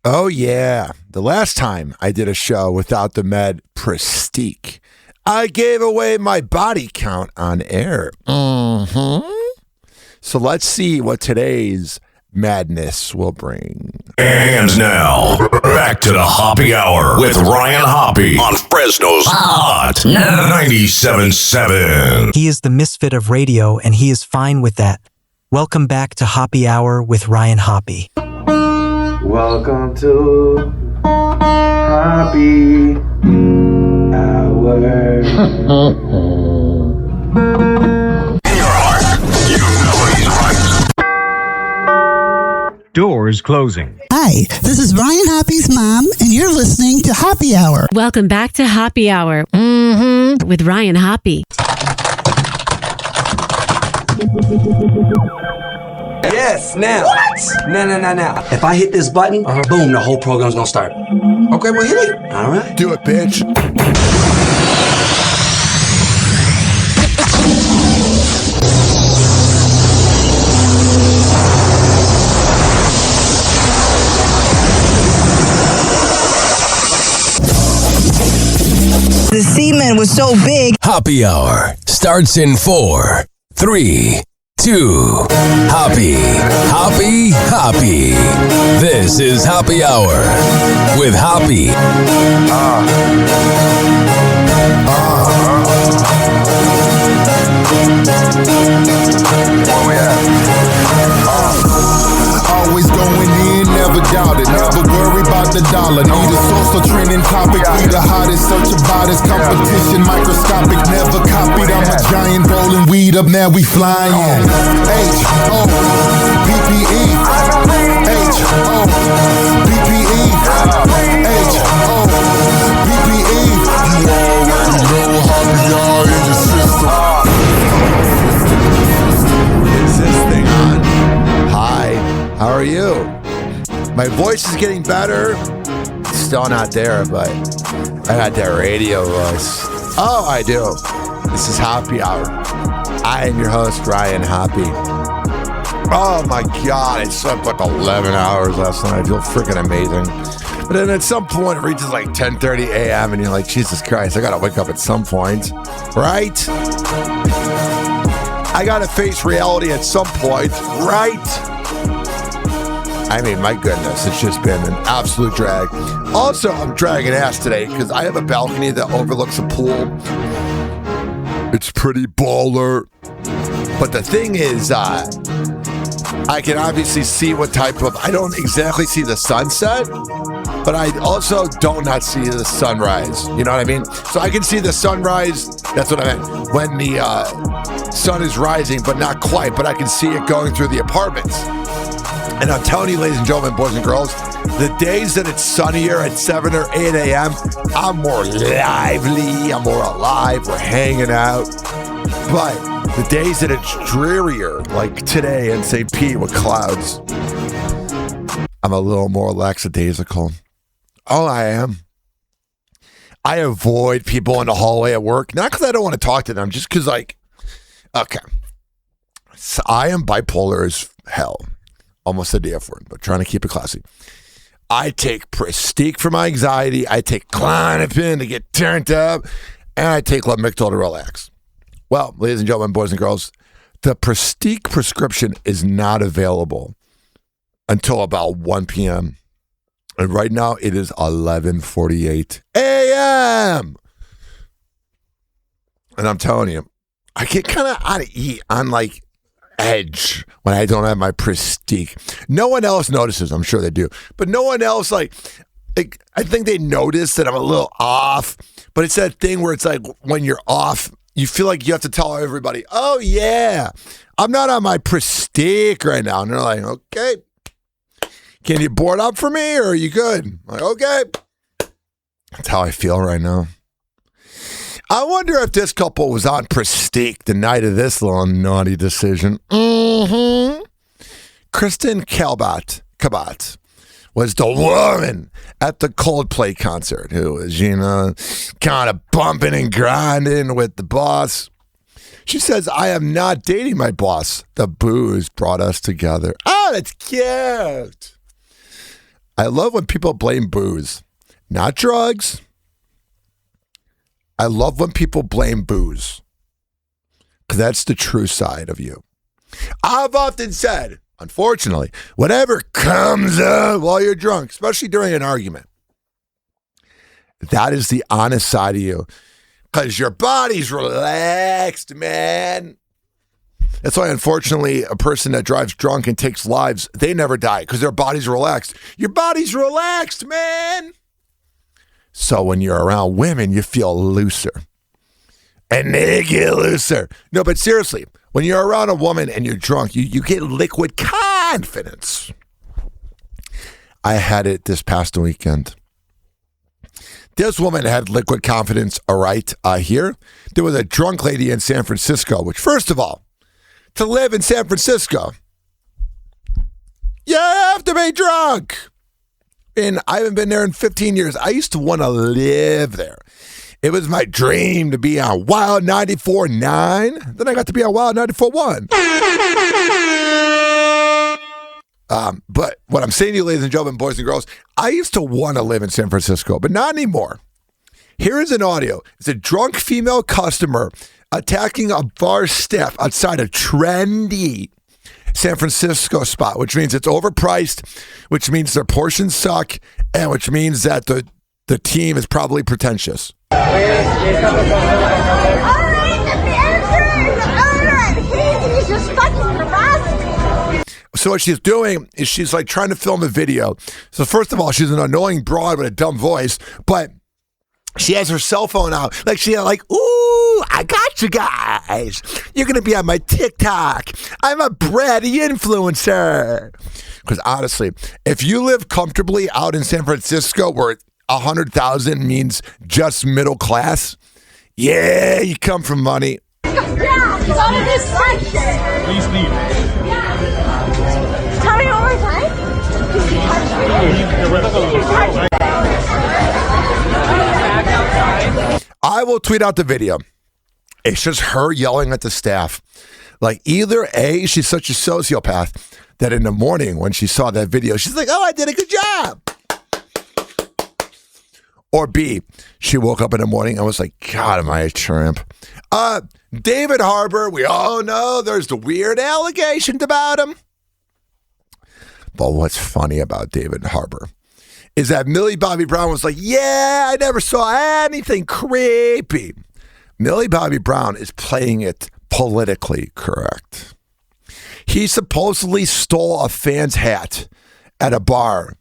Oh, yeah. The last time I did a show without the med Prestige, I gave away my body count on air. So let's see what today's madness will bring. And now, back to the Hoppe Hour with Ryan Hoppe on Fresno's Hot 97.7. He is the misfit of radio, and he is fine with that. Welcome back to Hoppe Hour with Ryan Hoppe. Welcome to Hoppe Hour. In your heart, you know he's right. Doors closing. Hi, this is Ryan Hoppe's mom, and you're listening to Hoppe Hour. Welcome back to Hoppe Hour with Ryan Hoppe. Yes, now. What? Now. If I hit this button, boom, the whole program's gonna start. Okay, well, hit it. All right. Do it, bitch. The semen was so big. Hoppe Hour starts in 4, 3, 2. Hoppe. This is Hoppe Hour with Hoppe. Where we at? Always going in, never doubt it. Never worry about the dollar. Need a source or trending topic. We the hottest, search about this competition. Microscopic, never copied. I'm a giant rolling weed up, now we flying. H-O-P-P-E. H-O-P-P-E. H-O-P-P-E. You already know how we are in the system. Is this thing on? Hi, how are you? My voice is getting better. Still not there, but I got that radio voice. Oh, I do. This is Hoppe Hour. I am your host, Ryan Hoppe. Oh my God, I slept like 11 hours last night. I feel freaking amazing. But then at some point, it reaches like 10:30 a.m. and you're like, Jesus Christ, I gotta wake up at some point, right? I gotta face reality at some point, right? I mean, my goodness, it's just been an absolute drag. Also, I'm dragging ass today because I have a balcony that overlooks a pool. It's pretty baller. But the thing is, I can obviously see what type of, I don't exactly see the sunset, but I also don't not see the sunrise. You know what I mean? So I can see the sunrise, that's what I meant, when the sun is rising, but not quite, but I can see it going through the apartments. And I'm telling you, ladies and gentlemen, boys and girls, the days that it's sunnier at 7 or 8 a.m., I'm more lively, I'm more alive, we're hanging out. But the days that it's drearier, like today in St. Pete with clouds, I'm a little more lackadaisical. Oh, I am. I avoid people in the hallway at work, not because I don't want to talk to them, just because, like, okay. So I am bipolar as hell. Almost a D F word, but trying to keep it classy. I take Prestige for my anxiety. I take Klonopin to get turned up. And I take Lamictal to relax. Well, ladies and gentlemen, boys and girls, the Prestige prescription is not available until about 1 p.m. And right now, it is 11:48 a.m. And I'm telling you, I get kind of out of eat on like edge when I don't have my Prestige. No one else notices. I'm sure they do. But no one else, like I think they notice that I'm a little off. But it's that thing where it's like when you're off, you feel like you have to tell everybody, oh, yeah, I'm not on my Prestige right now. And they're like, okay, can you board up for me or are you good? I'm like, okay. That's how I feel right now. I wonder if this couple was on Prestige the night of this little naughty decision. Kristen Kabat was the woman at the Coldplay concert who was, kind of bumping and grinding with the boss. She says, I am not dating my boss. The booze brought us together. Oh, that's cute. I love when people blame booze, not drugs. I love when people blame booze because that's the true side of you. I've often said, unfortunately, whatever comes up while you're drunk, especially during an argument, that is the honest side of you because your body's relaxed, man. That's why, unfortunately, a person that drives drunk and takes lives, they never die because their body's relaxed. Your body's relaxed, man. So when you're around women, you feel looser. And they get looser. No, but seriously, when you're around a woman and you're drunk, you get liquid confidence. I had it this past weekend. This woman had liquid confidence, all right, here. There was a drunk lady in San Francisco, which, first of all, to live in San Francisco, you have to be drunk. And I haven't been there in 15 years. I used to want to live there. It was my dream to be on Wild 94.9. Then I got to be on Wild 94.1. But what I'm saying to you, ladies and gentlemen, boys and girls, I used to want to live in San Francisco, but not anymore. Here is an audio. It's a drunk female customer attacking a bar staff outside a trendy San Francisco spot, which means it's overpriced, which means their portions suck, and which means that the team is probably pretentious. All right, the manager, he's just fucking harassing. So what she's doing is she's like trying to film a video. So first of all, she's an annoying broad with a dumb voice, but she has her cell phone out. Like she like, ooh, I got you guys. You're going to be on my TikTok. I'm a bratty influencer. Because honestly, if you live comfortably out in San Francisco where 100,000 means just middle class, yeah, you come from money. Yeah, it's on in this section. Please leave. Yeah. Tell me one more time. I will tweet out the video. It's just her yelling at the staff. Like either A, she's such a sociopath that in the morning when she saw that video, she's like, oh, I did a good job. Or B, she woke up in the morning and was like, God, am I a tramp? David Harbour, we all know there's the weird allegations about him. But what's funny about David Harbour is that Millie Bobby Brown was like, yeah, I never saw anything creepy. Millie Bobby Brown is playing it politically correct. He supposedly stole a fan's hat at a bar.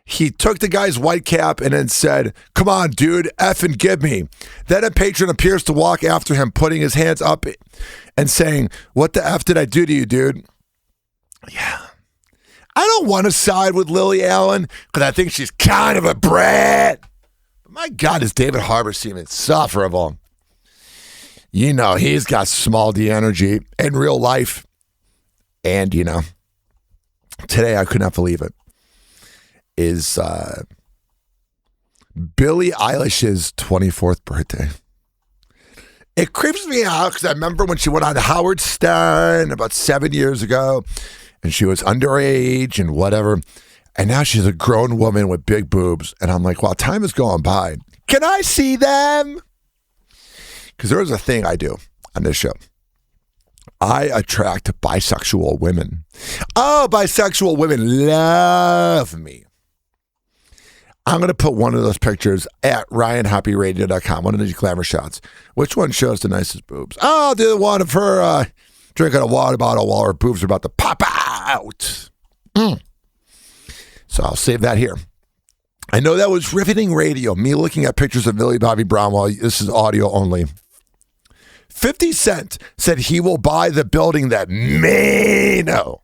He took the guy's white cap and then said, come on, dude, effing give me. Then a patron appears to walk after him, putting his hands up and saying, what the F did I do to you, dude? Yeah. I don't want to side with Lily Allen because I think she's kind of a brat. But my God, does David Harbour seem insufferable? You know, he's got small D energy in real life. And, you know, today I could not believe it. Is Billie Eilish's 24th birthday. It creeps me out because I remember when she went on Howard Stern about 7 years ago and she was underage and whatever. And now she's a grown woman with big boobs. And I'm like, wow, time is going by. Can I see them? Because there is a thing I do on this show. I attract bisexual women. Oh, bisexual women love me. I'm going to put one of those pictures at RyanHappyRadio.com, one of these glamour shots. Which one shows the nicest boobs? Oh, I'll do the one of her drinking a water bottle while her boobs are about to pop out. So I'll save that here. I know that was riveting radio, me looking at pictures of Millie Bobby Brown while this is audio only. 50 Cent said he will buy the building that Mano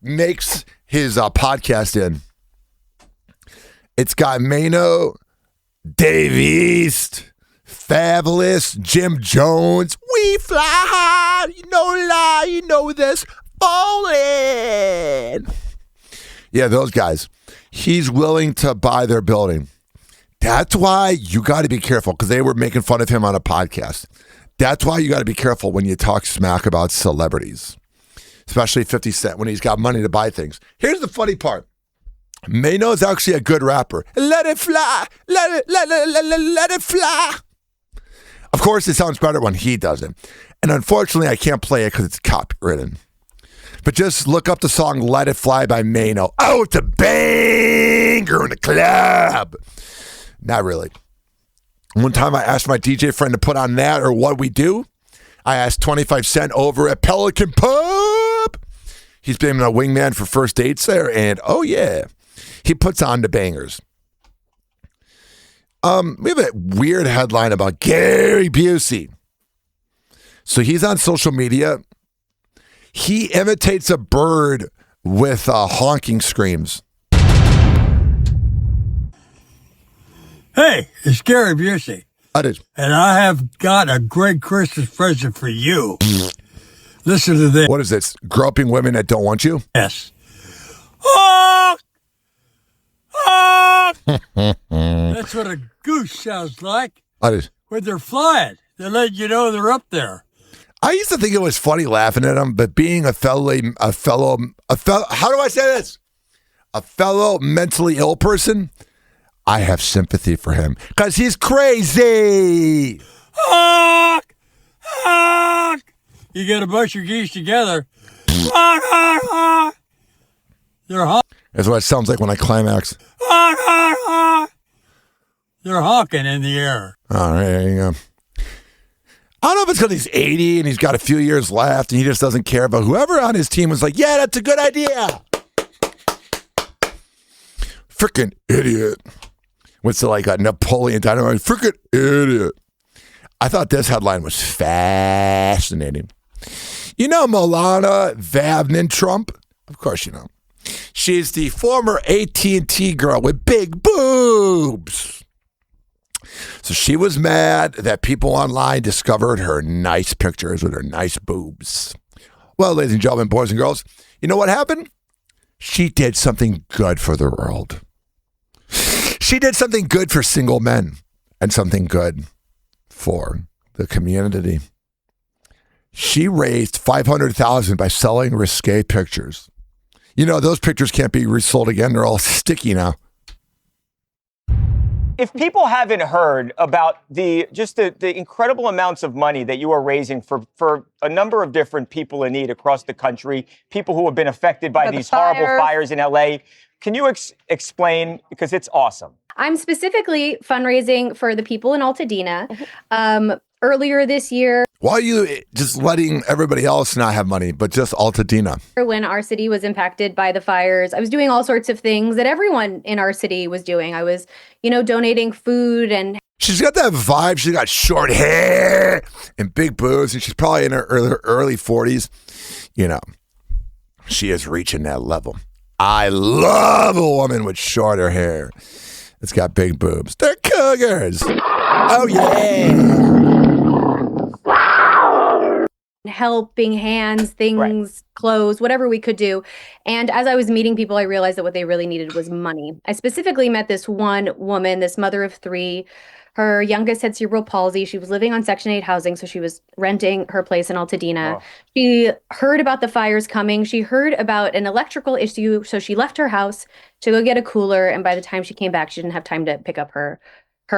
makes his podcast in. It's got Mano, Dave East, Fabulous, Jim Jones. We fly high, you know lie, you know this, falling. Yeah, those guys. He's willing to buy their building. That's why you got to be careful because they were making fun of him on a podcast. That's why you got to be careful when you talk smack about celebrities. especially 50 Cent when he's got money to buy things. Here's the funny part. Mano's actually a good rapper. Let it fly, let it fly. Of course, it sounds better when he does it. And unfortunately, I can't play it because it's copywritten. But just look up the song Let It Fly by Mano. Oh, it's a banger in the club. Not really. One time I asked my DJ friend to put on that or What We Do. I asked 25 Cent over at Pelican Pub. He's been a wingman for first dates there. And oh, yeah, he puts on the bangers. We have a weird headline about Gary Busey. So he's on social media. He imitates a bird with honking screams. Hey, it's Gary Busey. That is. And I have got a great Christmas present for you. Listen to this. What is this? Groping women that don't want you? Yes. Honk! Honk! That's what a goose sounds like. That is. When they're flying, they let you know they're up there. I used to think it was funny laughing at him, but being a fellow, how do I say this? A fellow mentally ill person, I have sympathy for him because he's crazy. Honk! Honk! You get a bunch of geese together. Honk, honk, honk. They're honk. That's what it sounds like when I climax. Honk, honk, honk. They're honking in the air. All right, there you go. I don't know if it's because he's 80 and he's got a few years left and he just doesn't care, but whoever on his team was like, yeah, that's a good idea. Freaking idiot. What's it like a Napoleon Dynamite? Freaking idiot. I thought this headline was fascinating. You know Milana Vavnin Trump? Of course you know. She's the former AT&T girl with big boobs. So she was mad that people online discovered her nice pictures with her nice boobs. Well, ladies and gentlemen, boys and girls, you know what happened? She did something good for the world. She did something good for single men and something good for the community. She raised $500,000 by selling risque pictures. You know, those pictures can't be resold again. They're all sticky now. If people haven't heard about the incredible amounts of money that you are raising for a number of different people in need across the country, people who have been affected by these horrible fires in LA, can you explain? Because it's awesome. I'm specifically fundraising for the people in Altadena. Earlier this year. Why are you just letting everybody else not have money, but just Altadena? When our city was impacted by the fires, I was doing all sorts of things that everyone in our city was doing. I was, donating food and... She's got that vibe. She's got short hair and big boobs, and she's probably in her early 40s. She is reaching that level. I love a woman with shorter hair. It's got big boobs. They're cougars. Oh, yeah. Helping hands, things, clothes, whatever we could do. And as I was meeting people, I realized that what they really needed was money. I specifically met this one woman, this mother of 3. Her youngest had cerebral palsy. She was living on Section 8 housing, so she was renting her place in Altadena. Oh. She heard about the fires coming. She heard about an electrical issue, so she left her house to go get a cooler. And by the time she came back, she didn't have time to pick up her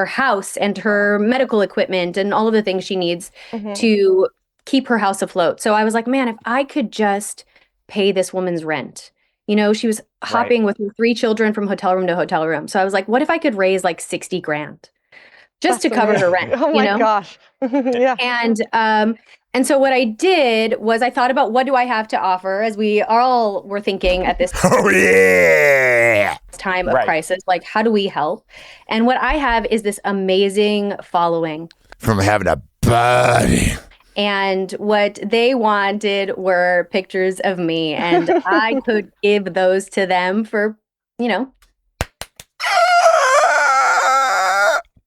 house and her medical equipment and all of the things she needs to keep her house afloat. So I was like, man, if I could just pay this woman's rent. She was hopping with her 3 children from hotel room to hotel room. So I was like, what if I could raise like $60,000 just to cover her rent? Oh my gosh. Yeah. And so what I did was I thought about what do I have to offer, as we all were thinking at this time of crisis, like how do we help? And what I have is this amazing following. From having a body. And what they wanted were pictures of me, and I could give those to them for,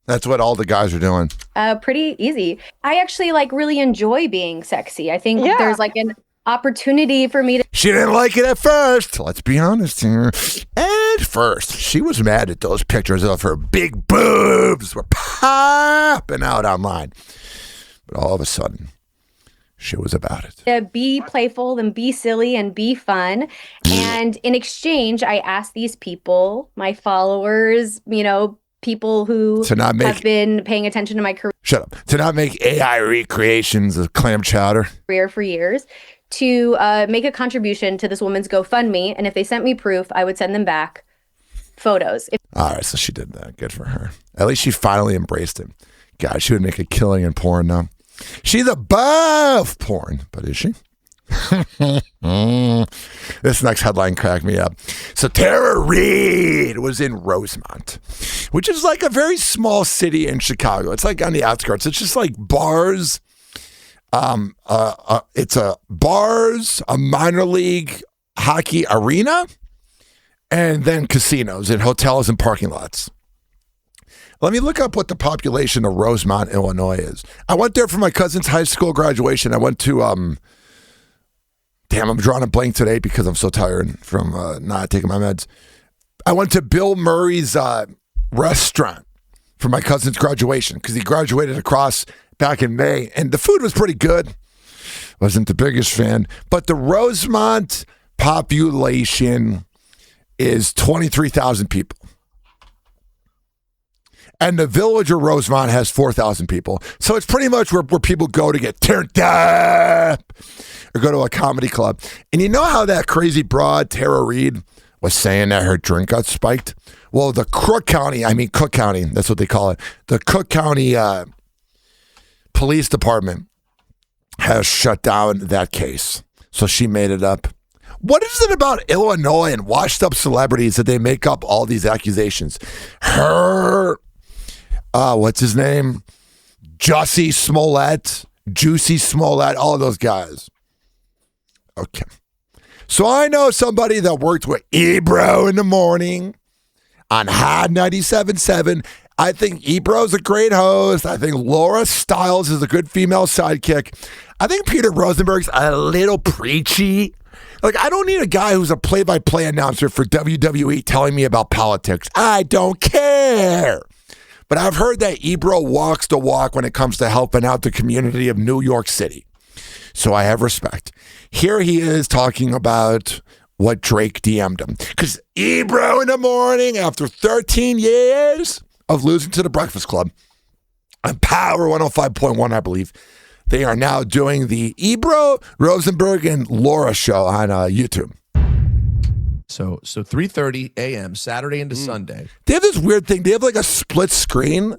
That's what all the guys are doing. Pretty easy. I actually really really being sexy. I think there's an opportunity for me to. She didn't like it at first. Let's be honest here. At first, she was mad at those pictures of her big boobs were popping out online. But all of a sudden, She was about it. Be playful and be silly and be fun. And in exchange, I asked these people, my followers, people who have been paying attention to my Shut up. To not make AI recreations of clam chowder for years, to make a contribution to this woman's GoFundMe. And if they sent me proof, I would send them back photos. All right, so she did that. Good for her. At least she finally embraced it. God, she would make a killing in porn now. She's above porn, but is she? This next headline cracked me up. So Tara Reid was in Rosemont, which is like a very small city in Chicago. It's like on the outskirts. It's just like bars. It's bars, a minor league hockey arena, and then casinos and hotels and parking lots. Let me look up what the population of Rosemont, Illinois is. I went there for my cousin's high school graduation. I went to, I'm drawing a blank today because I'm so tired from not taking my meds. I went to Bill Murray's restaurant for my cousin's graduation because he graduated across back in May, and the food was pretty good. Wasn't the biggest fan, but the Rosemont population is 23,000 people. And the village of Rosemont has 4,000 people. So it's pretty much where people go to get turned up or go to a comedy club. And you know how that crazy broad, Tara Reid, was saying that her drink got spiked? Well, the Cook County, that's what they call it. The Cook County Police Department has shut down that case. So she made it up. What is it about Illinois and washed up celebrities that they make up all these accusations? What's his name? Juicy Smollett, all of those guys. Okay. So I know somebody that worked with Ebro in the morning on Hot 97.7. I think Ebro's a great host. I think Laura Stiles is a good female sidekick. I think Peter Rosenberg's a little preachy. Like, I don't need a guy who's a play-by-play announcer for WWE telling me about politics. I don't care. But I've heard that Ebro walks the walk when it comes to helping out the community of New York City. So I have respect. Here he is talking about what Drake DM'd him. Because Ebro in the morning, after 13 years of losing to the Breakfast Club, on Power 105.1, I believe, they are now doing the Ebro, Rosenberg, and Laura show on YouTube. So 3:30 a.m. Saturday into Sunday. They have this weird thing. They have like a split screen,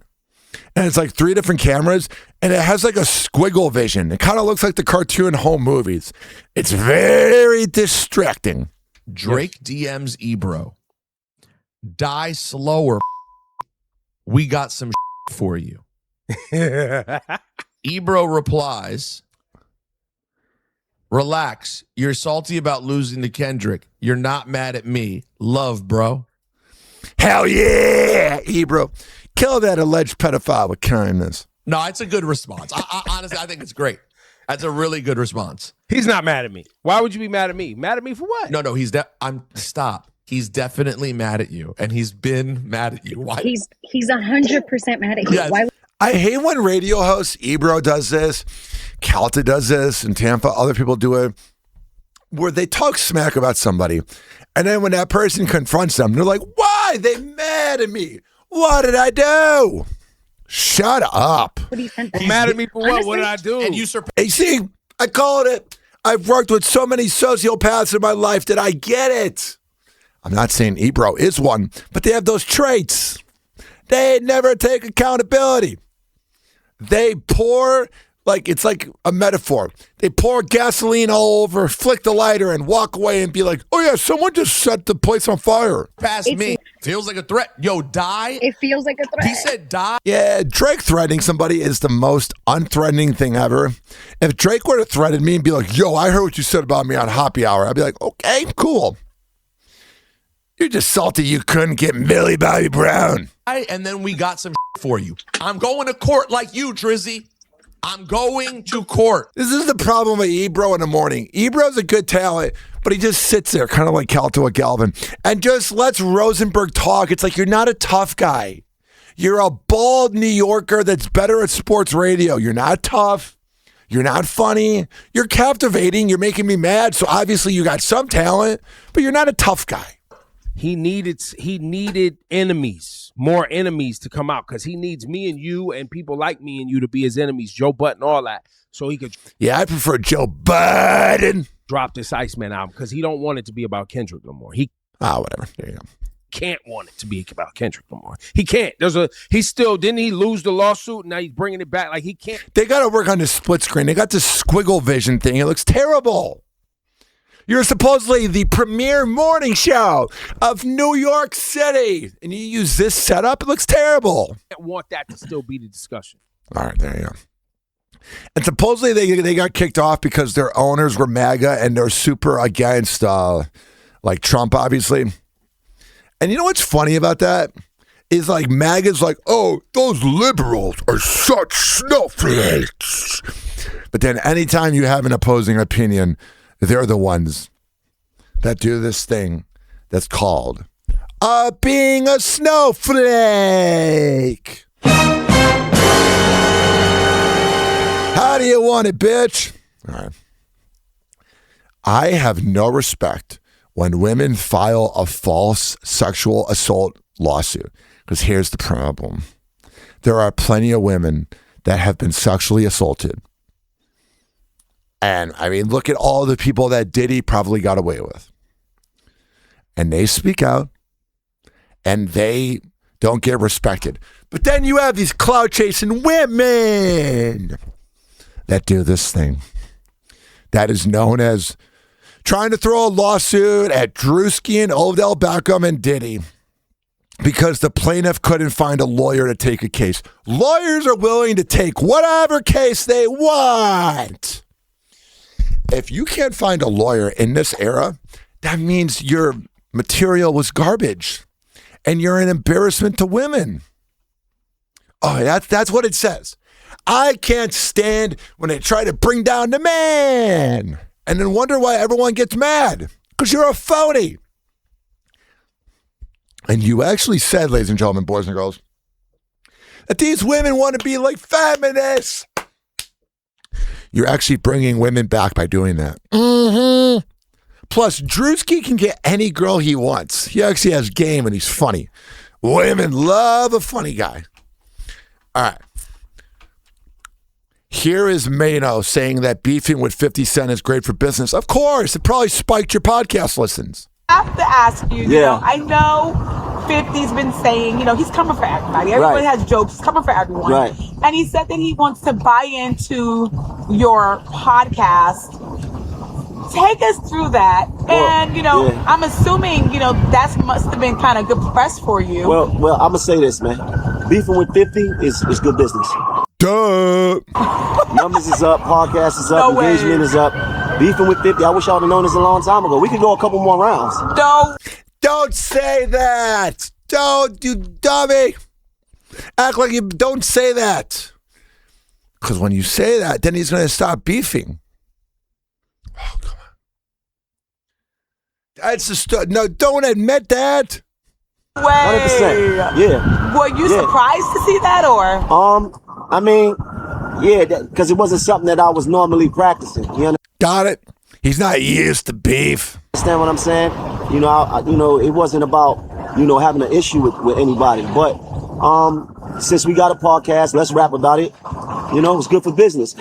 and it's like 3 different cameras, and it has like a squiggle vision. It kind of looks like the cartoon home movies. It's very distracting. Drake DMs Ebro. Die slower. We got some for you. Ebro replies, relax. You're salty about losing to Kendrick. You're not mad at me. Love, bro. Hell yeah, Ebro. Kill that alleged pedophile with kindness. No, it's a good response. Honestly, I think it's great. That's a really good response. He's not mad at me. Why would you be mad at me? Mad at me for what? No, stop. He's definitely mad at you, and he's been mad at you. Why? He's 100% mad at you. Yes. Why? I hate when radio hosts, Ebro does this, Calta does this, and Tampa, other people do it, where they talk smack about somebody, and then when that person confronts them, they're like, why? They mad at me. What did I do? Shut up. He's mad at me for what? What did I do? And you Hey, see, I called it. I've worked with so many sociopaths in my life that I get it. I'm not saying Ebro is one, but they have those traits. They never take accountability. They pour, like, it's like a metaphor. They pour gasoline all over, flick the lighter, and walk away and be like, oh, yeah, someone just set the place on fire. Past me. Feels like a threat. Yo, die. It feels like a threat. He said die. Yeah, Drake threatening somebody is the most unthreatening thing ever. If Drake were to threaten me and be like, yo, I heard what you said about me on Happy Hour, I'd be like, okay, cool. You're just salty you couldn't get Millie Bobby Brown. And then we got some for you. I'm going to court like you, Drizzy. I'm going to court. This is the problem with Ebro in the morning. Ebro's a good talent, but he just sits there, kind of like Calto Galvin, and just lets Rosenberg talk. It's like, you're not a tough guy. You're a bald New Yorker that's better at sports radio. You're not tough. You're not funny. You're captivating. You're making me mad. So obviously you got some talent, but you're not a tough guy. He needed enemies, more enemies to come out because he needs me and you and people like me and you to be his enemies, Joe Budden, all that, so he could. Yeah, I prefer Joe Budden. Drop this Iceman album because he don't want it to be about Kendrick no more. Whatever. There you go. Can't want it to be about Kendrick no more. He can't. Didn't he lose the lawsuit and now he's bringing it back? Like he can't. They got to work on this split screen. They got this squiggle vision thing. It looks terrible. You're supposedly the premier morning show of New York City, and you use this setup. It looks terrible. I want that to still be the discussion. All right, there you go. And supposedly they got kicked off because their owners were MAGA and they're super against like Trump, obviously. And you know what's funny about that? Is like MAGA's like, oh, those liberals are such snowflakes. But then anytime you have an opposing opinion, they're the ones that do this thing that's called being a snowflake. How do you want it, bitch? All right. I have no respect when women file a false sexual assault lawsuit, because here's the problem. There are plenty of women that have been sexually assaulted. And I mean, look at all the people that Diddy probably got away with. And they speak out and they don't get respected. But then you have these clout chasing women that do this thing that is known as trying to throw a lawsuit at Drewski and Odell Beckham and Diddy because the plaintiff couldn't find a lawyer to take a case. Lawyers are willing to take whatever case they want. If you can't find a lawyer in this era, that means your material was garbage and you're an embarrassment to women. Oh, that's what it says. I can't stand when they try to bring down the man and then wonder why everyone gets mad because you're a phony. And you actually said, ladies and gentlemen, boys and girls, that these women want to be like feminists. You're actually bringing women back by doing that. Mm-hmm. Plus, Drewski can get any girl he wants. He actually has game and he's funny. Women love a funny guy. All right. Here is Mano saying that beefing with 50 Cent is great for business. Of course. It probably spiked your podcast listens. I have to ask you, you know, I know 50's been saying, you know, he's coming for everybody. Everybody has jokes. He's coming for everyone. Right. And he said that he wants to buy into your podcast. Take us through that. And, you know, I'm assuming, you know, that must have been kind of good press for you. Well, I'm going to say this, man. Beefing with 50 is good business. Duh. Numbers is up. Podcast is up. Engagement is up. Beefing with 50. I wish I would have known this a long time ago. We could go a couple more rounds. Don't say that. Don't, you dummy. Act like you don't say that. Because when you say that, then he's going to stop beefing. Oh, come on. That's just, no, don't admit that. 100%. Yeah. Were you surprised to see that, or? I mean, yeah, because it wasn't something that I was normally practicing. You understand? Got it. He's not used to beef. Understand what I'm saying? You know, it wasn't about, you know, having an issue with anybody. But since we got a podcast, let's rap about it. You know, it's good for business.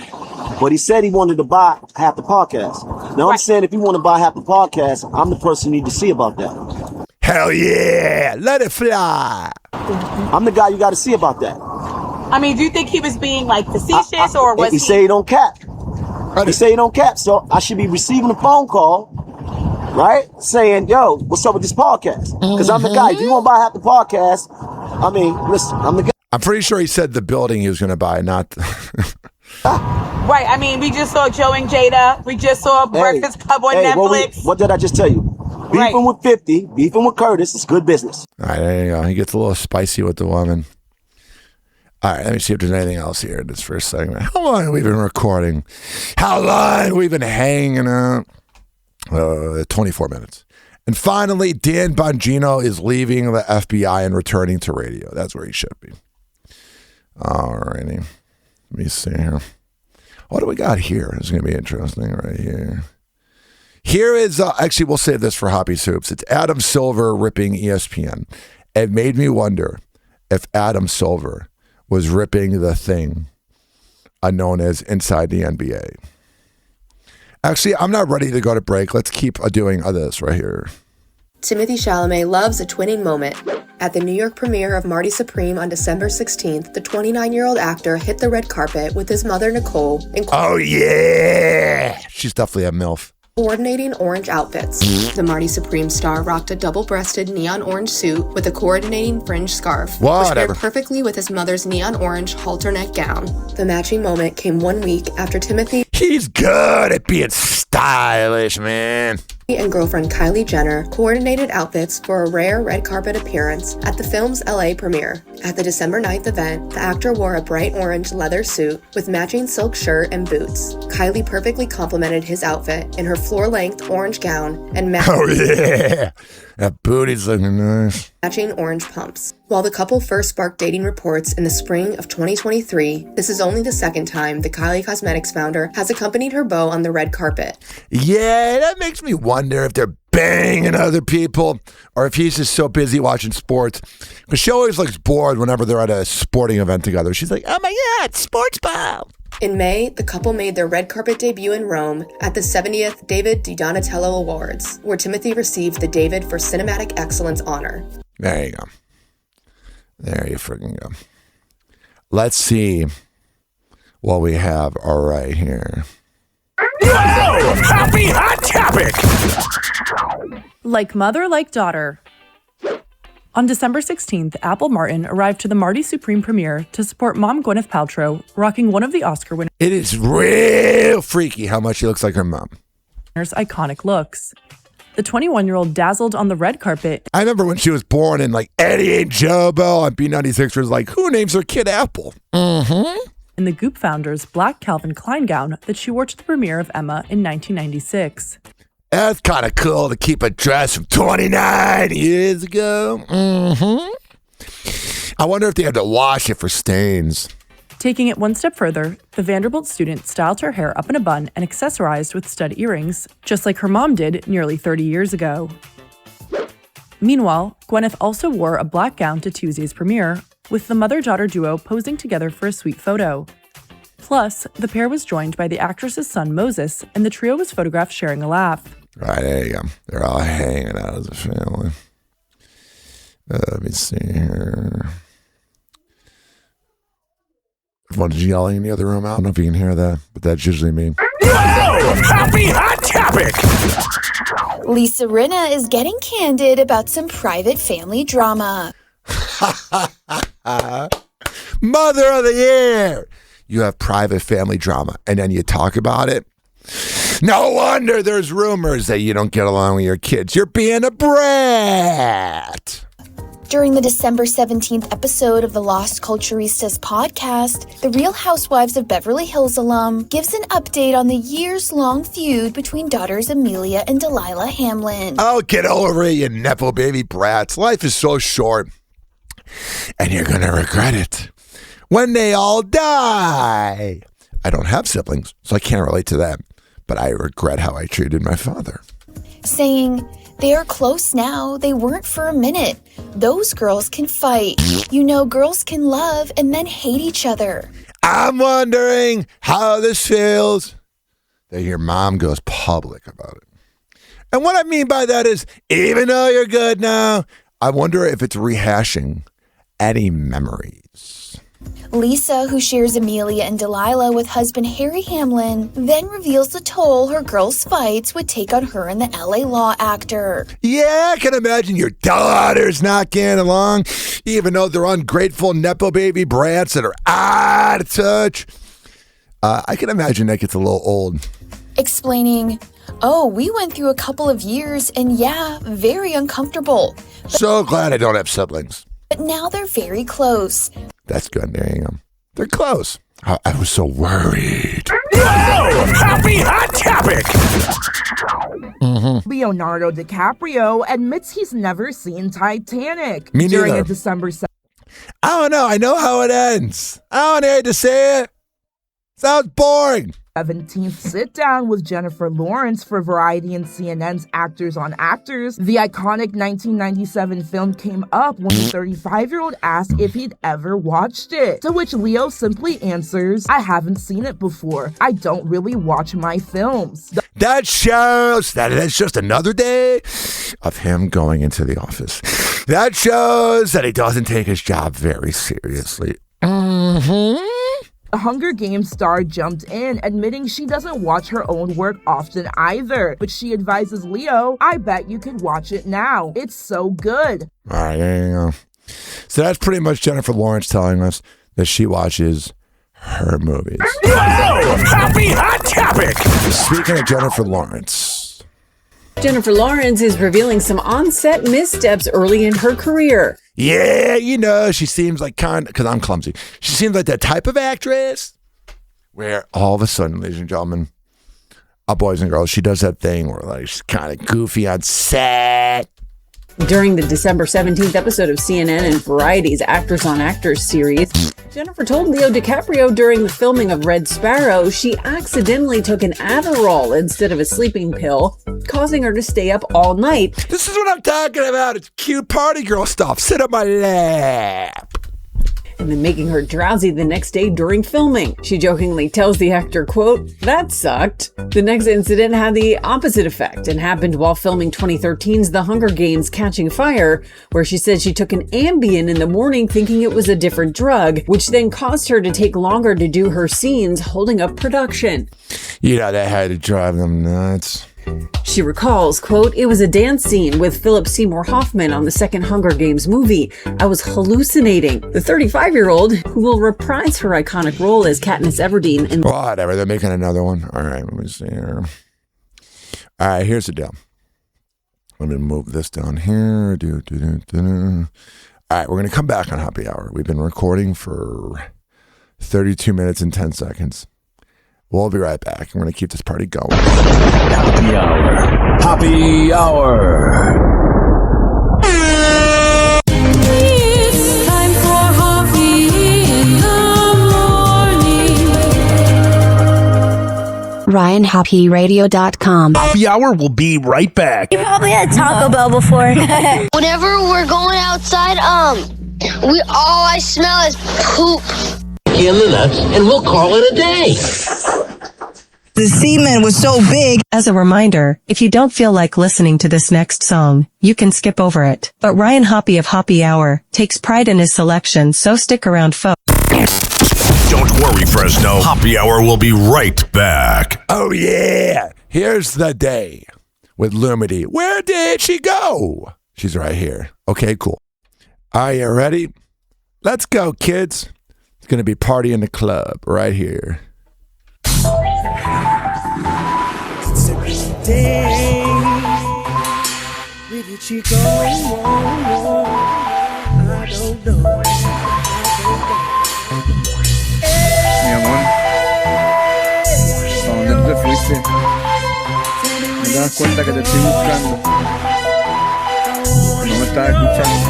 But he said he wanted to buy half the podcast. Now I'm saying if you want to buy half the podcast, I'm the person you need to see about that. Hell yeah, let it fly. I'm the guy you got to see about that. I mean, do you think he was being like facetious, or was he say he don't cap? He say he don't cap, so I should be receiving a phone call, right, saying, yo, what's up with this podcast? Because I'm the guy. If you want to buy half the podcast, I mean, listen, I'm the guy. I'm pretty sure he said the building he was going to buy, not Right. I mean, we just saw Joe and Jada. We just saw Breakfast Club on Netflix. What did I just tell you? Beefing with 50, beefing with Curtis is good business. All right, there you go. He gets a little spicy with the woman. All right, let me see if there's anything else here in this first segment. How long have we been recording? How long have we been hanging out? 24 minutes. And finally, Dan Bongino is leaving the FBI and returning to radio. That's where he should be. All righty. Let me see here. What do we got here? It's going to be interesting right here. Here is, actually, we'll save this for Hoppy Soups. It's Adam Silver ripping ESPN. It made me wonder if Adam Silver was ripping the thing known as Inside the NBA. Actually, I'm not ready to go to break. Let's keep doing this right here. Timothée Chalamet loves a twinning moment. At the New York premiere of Marty Supreme on December 16th, the 29-year-old actor hit the red carpet with his mother, Nicole, Oh, yeah. She's definitely a MILF. coordinating orange outfits. The Marty Supreme star rocked a double-breasted neon orange suit with a coordinating fringe scarf, which Whatever. paired perfectly with his mother's neon orange halter neck gown. The matching moment came 1 week after Timothy He's good at being stylish, man. and girlfriend Kylie Jenner coordinated outfits for a rare red carpet appearance at the film's LA premiere. At the December 9th event, the actor wore a bright orange leather suit with matching silk shirt and boots. Kylie perfectly complemented his outfit in her floor-length orange gown and Oh, yeah. That booty's looking nice. matching orange pumps. While the couple first sparked dating reports in the spring of 2023, this is only the second time the Kylie Cosmetics founder has accompanied her beau on the red carpet. Yeah, that makes me wonder if they're banging other people or if he's just so busy watching sports. Because she always looks bored whenever they're at a sporting event together. She's like, oh my God, sports ball. In May, the couple made their red carpet debut in Rome at the 70th David Di Donatello Awards, where Timothy received the David for Cinematic Excellence honor. There you go. There you freaking go. Let's see what we have all right here. Whoa! Happy Hot Topic! Like mother, like daughter. On December 16th, Apple Martin arrived to the Marty Supreme premiere to support mom Gwyneth Paltrow, rocking one of the Oscar winners' It is real freaky how much she looks like her mom. iconic looks. The 21-year-old dazzled on the red carpet. I remember when she was born and like Eddie and Jobo on B96 was like, who names her kid Apple? In the Goop founder's black Calvin Klein gown that she wore to the premiere of Emma in 1996. That's kind of cool to keep a dress from 29 years ago. I wonder if they had to wash it for stains. Taking it one step further, the Vanderbilt student styled her hair up in a bun and accessorized with stud earrings, just like her mom did nearly 30 years ago. Meanwhile, Gwyneth also wore a black gown to Tuesday's premiere, with the mother-daughter duo posing together for a sweet photo. Plus, the pair was joined by the actress's son Moses, and the trio was photographed sharing a laugh. Right, there you go. They're all hanging out as a family. Let me see here. Everyone's yelling in the other room. I don't know if you can hear that, but that's usually me. Whoa! Happy Hot Topic! Lisa Rinna is getting candid about some private family drama. Mother of the year! You have private family drama, and then you talk about it. No wonder there's rumors that you don't get along with your kids. You're being a brat. During the December 17th episode of the Lost Culturistas podcast, the Real Housewives of Beverly Hills alum gives an update on the years-long feud between daughters Amelia and Delilah Hamlin. Oh, get over it, you Nepo baby brats. Life is so short, and you're going to regret it when they all die. I don't have siblings, so I can't relate to that, but I regret how I treated my father. Saying, they are close now, they weren't for a minute. Those girls can fight. You know, girls can love and then hate each other. I'm wondering how this feels that your mom goes public about it. And what I mean by that is, even though you're good now, I wonder if it's rehashing any memories. Lisa, who shares Amelia and Delilah with husband Harry Hamlin, then reveals the toll her girls' fights would take on her and the LA law actor. Yeah, I can imagine your daughters not getting along, even though they're ungrateful Nepo baby brats that are out of touch. I can imagine that gets a little old. Explaining, oh, we went through a couple of years and yeah, very uncomfortable. So glad I don't have siblings. But now they're very close. That's good. There you go. They're close. I was so worried. Whoa! Happy Hot Topic! Leonardo DiCaprio admits he's never seen Titanic. Me during neither. a December 7th. I don't know. I know how it ends. I don't hate to say it. Sounds boring. 17th sit down with Jennifer Lawrence for Variety and CNN's Actors on Actors. The iconic 1997 film came up when the 35-year-old asked if he'd ever watched it, to which Leo simply answers, I haven't seen it before. I don't really watch my films. That shows that it's just another day of him going into the office. That shows that he doesn't take his job very seriously. The Hunger Games star jumped in, admitting she doesn't watch her own work often either, but she advises Leo, I bet you could watch it now. It's so good. All right, there you go. So that's pretty much Jennifer Lawrence telling us that she watches her movies. Happy Hot Topic! Speaking of Jennifer Lawrence. Jennifer Lawrence is revealing some on-set missteps early in her career. Yeah, you know, she seems like because I'm clumsy. She seems like that type of actress where all of a sudden, ladies and gentlemen, boys and girls, she does that thing where like she's kind of goofy on set. During the December 17th episode of CNN and Variety's Actors on Actors series, Jennifer told Leo DiCaprio during the filming of Red Sparrow she accidentally took an Adderall instead of a sleeping pill, causing her to stay up all night. This is what I'm talking about. It's cute party girl stuff. Sit on my lap. And then making her drowsy the next day during filming. She jokingly tells the actor, quote, that sucked. The next incident had the opposite effect and happened while filming 2013's The Hunger Games Catching Fire, where she said she took an Ambien in the morning thinking it was a different drug, which then caused her to take longer to do her scenes holding up production. You know, that had to drive them nuts. She recalls, quote, it was a dance scene with Philip Seymour Hoffman on the second Hunger Games movie. I was hallucinating. The 35-year-old, who will reprise her iconic role as Katniss Everdeen in... Whatever, they're making another one. All right, let me see here. All right, here's the deal. Let me move this down here. All right, we're going to come back on Happy Hour. We've been recording for 32 minutes and 10 seconds. We'll be right back. We're going to keep this party going. Happy Hour. Happy Hour. It's time for Hoppe in the morning. RyanHappyRadio.com. Happy Hour will be right back. You probably had Taco Bell before. Whenever we're going outside, all I smell is poop. In the nuts, and we'll call it a day. The semen was so big. As a reminder, if you don't feel like listening to this next song, you can skip over it. But Ryan Hoppe of Happy Hour takes pride in his selection, so stick around, folks. Don't worry, Fresno. Happy Hour will be right back. Oh, yeah. Here's the day with Lumity. Where did she go? She's right here. Okay, cool. Are you ready? Let's go, kids. It's going to be party in the club right here. It's a good day. Where did she go? I don't know. Mi amor, ¿a dónde te fuiste? ¿No te das cuenta que te estoy buscando? No me estás escuchando.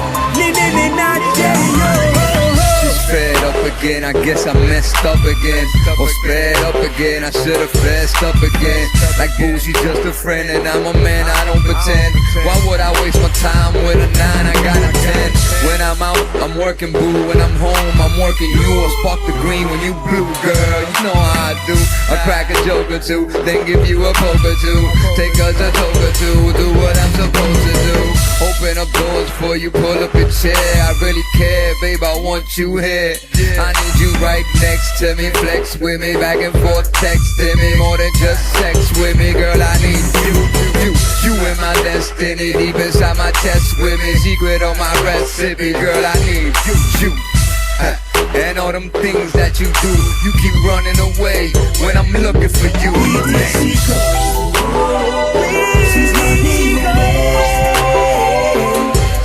She's fed up again, I guess I messed up again. Or sped up again, I should've fessed up again. Like boo, she's just a friend and I'm a man, I don't pretend. Why would I waste my time with a 9, I got a 10. When I'm out, I'm working boo. When I'm home, I'm working you. I'll spark the green when you blue, girl. You know how I do. I crack a joke or two, then give you a poke or two. Take us a toke or two, do what I'm supposed to do. Open up doors for you, pull up your chair. I really care, babe, I want you here. I need you right next to me. Flex with me, back and forth texting me. More than just sex with me, girl, I need you in my destiny. Deep inside my chest with me. Secret on my recipe, girl, I need you. And all them things that you do, you keep running away when I'm looking for you. She's running away.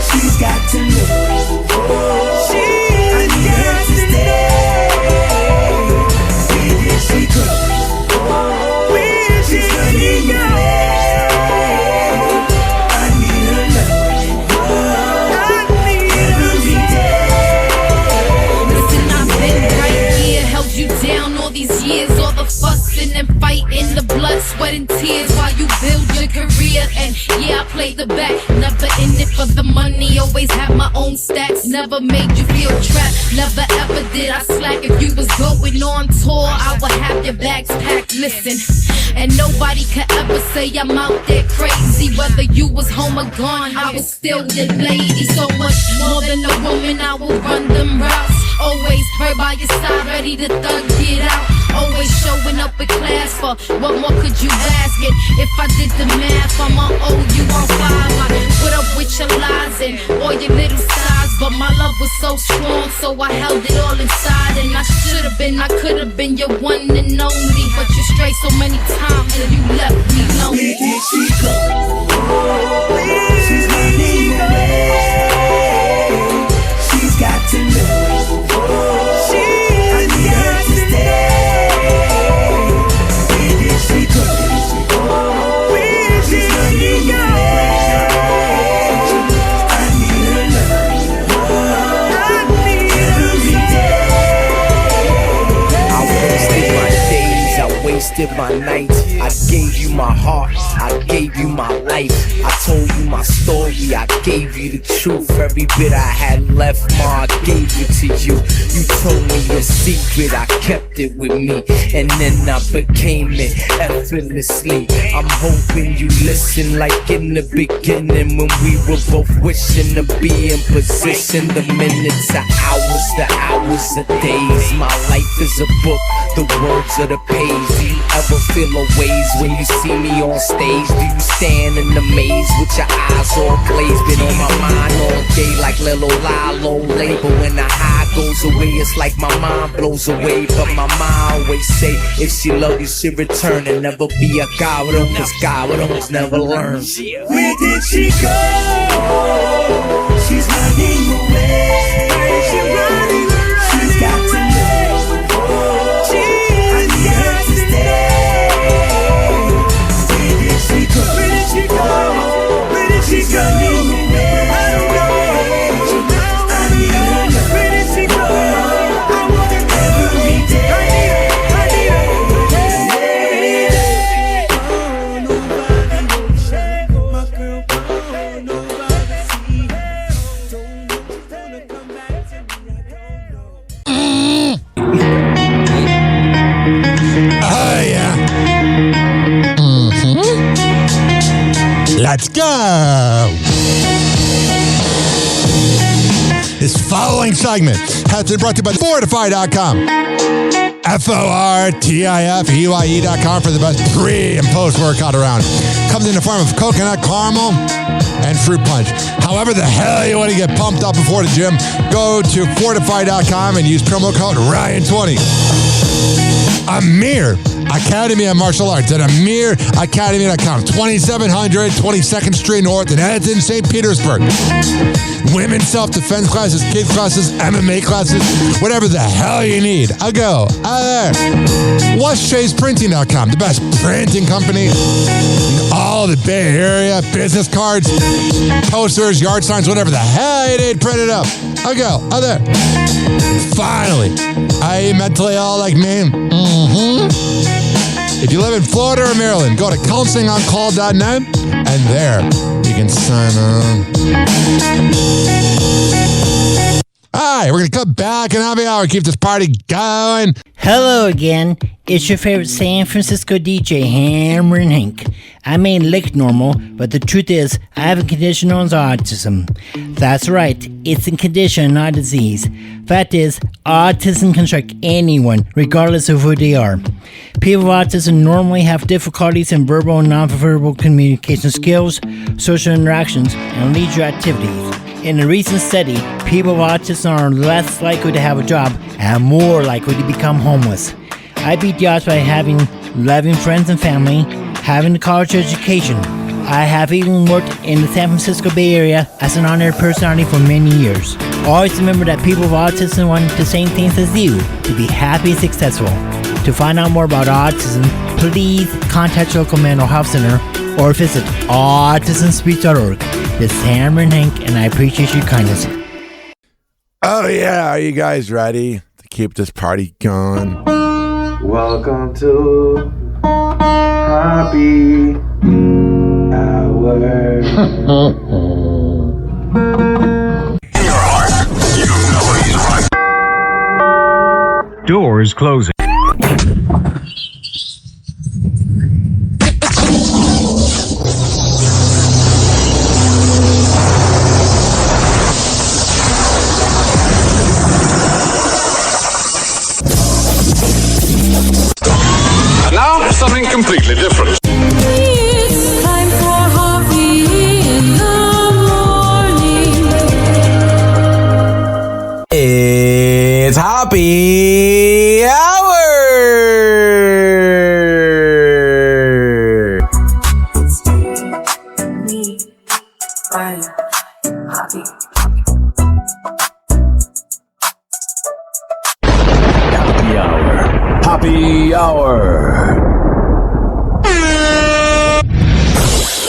She's got to know. I need her to stay. Where did she go? She's running away. I need her love. Every day. Listen, I've been right here, held you down all these years. to back. Never in it for the money, always have my own stats. Never made you feel trapped, never ever did I slack. If you was going on tour, I would have your bags packed. Listen, and nobody could ever say I'm out there crazy. Whether you was home or gone, I was still the lady. So much more than a woman, I will run them routes. Always right by your side, ready to thug it out. Always showing up with class, for what more could you ask it? If I did the math, I'ma owe you on 5. I put up with your lies and all your little sides, but my love was so strong, so I held it all inside. And I should've been, I could've been your one and only, but you strayed so many times and you left me lonely. Where did she go? She's running away. She's got to know. I need her to stay. Where did she go? Where did she go? I need her love. Every day. I wasted my days, I wasted my nights. I gave you my heart, I gave you my life. I told you my story, I gave you the truth. Every bit I had left, ma, I gave it to you. You told me your secret, I kept it with me, and then I became it effortlessly. I'm hoping you listen like in the beginning, when we were both wishing to be in position. The minutes, the hours, the days. My life is a book, the words of the page. Do you ever feel a ways when you see me on stage? Do you stand in the maze with your eyes all glazed? Been on my mind all day like Lilo Lalo label. When the high goes away, it's like my mind blows away. But my mind always say, if she love you, she return. And never be a God with them, cause God with them never learn. Where did she go? She's running away. She's got to know. I need her to stay. Where did she go? Where did she go? Where did she go? Running away. I don't know. I need her love. Where did she go? I want her every day. I need her. Let's go! This following segment has been brought to you by Fortify.com. FORTIFEYE.com for the best pre- and post-workout around. Comes in the form of coconut caramel and fruit punch. However the hell you want to get pumped up before the gym, go to Fortify.com and use promo code Ryan20. Amir Academy of Martial Arts at AmirAcademy.com. 2700 22nd Street North in Edmonton, St. Petersburg. Women's self-defense classes, kids classes, MMA classes, whatever the hell you need. I'll go. There. WasHaysPrinting.com, the best printing company in all the Bay Area. Business cards, posters, yard signs, whatever the hell you need printed up. I'll go. There. Finally, are you mentally ill like me? If you live in Florida or Maryland, go to counselingoncall.net and there you can sign on. All right, we're going to come back and have an hour, keep this party going. Hello again. It's your favorite San Francisco DJ, Hammer and Hank. I may look normal, but the truth is, I have a condition known as autism. That's right, it's a condition, not a disease. Fact is, autism can strike anyone, regardless of who they are. People with autism normally have difficulties in verbal and nonverbal communication skills, social interactions, and leisure activities. In a recent study, people with autism are less likely to have a job and more likely to become homeless. I beat the odds by having loving friends and family, having a college education. I have even worked in the San Francisco Bay Area as an honored personality for many years. Always remember that people with autism want the same things as you, to be happy and successful. To find out more about autism, please contact your local mental health center or visit autismspeech.org. This is Hammer and Hank, and I appreciate your kindness. Oh yeah, are you guys ready to keep this party going? Welcome to Hoppe Doors closing. Now, something completely different. It's time for Hoppe in the morning. It's Hoppe Hour! Me, Ryan, Hoppe. Happy hour. Happy hour.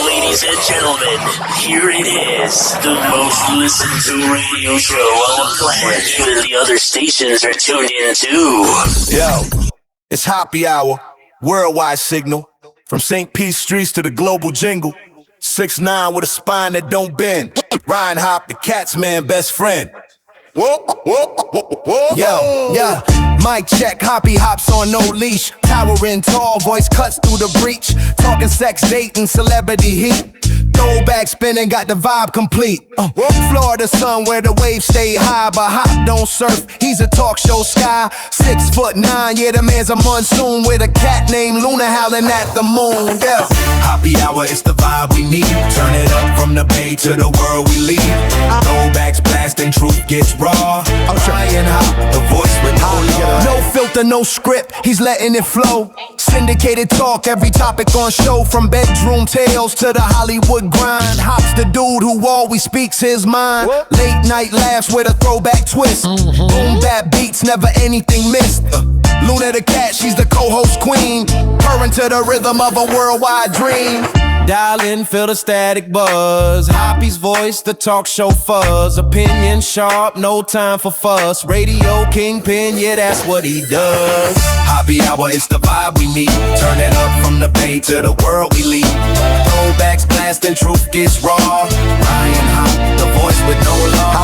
Ladies and gentlemen, here it is, the most listened to radio show on the planet. Even the other stations are tuned in too. Yo, it's Happy Hour, worldwide signal. From St. Pete streets to the global jingle. 6'9" with a spine that don't bend. Ryan Hop, the cat's man, best friend. Whoa, whoa, whoa, whoa. Yo, yeah. Mic check, Hoppy hops on no leash. Towering tall, voice cuts through the breach. Talking sex, dating, celebrity heat. Throwback spinning, got the vibe complete. Florida sun where the waves stay high, but Hop don't surf. He's a talk show sky. 6'9", yeah, the man's a monsoon with a cat named Luna howling at the moon. Yeah. Happy hour, it's the vibe we need. Turn it up from the bay to the world we lead. Throwbacks blasting, truth gets raw. Ryan Hop, the voice with no filter, no script, he's letting it flow. Syndicated talk, every topic on show. From bedroom tales to the Hollywood grind. Hop's the dude who always speaks his mind. Late night laughs with a throwback twist. Boom bap beats, never anything missed. Luna the cat, she's the co-host queen. Purring to the rhythm of a worldwide dream. Dial in, feel the static buzz. Hoppy's voice, the talk show fuzz. Opinion sharp, no time for fuss. Radio kingpin, yeah, that's what he does. Hoppy hour, it's the vibe we need. Turn it up from the bay to the world we lead. Throwbacks blasting, truth gets raw. Ryan Hop, the voice with no law.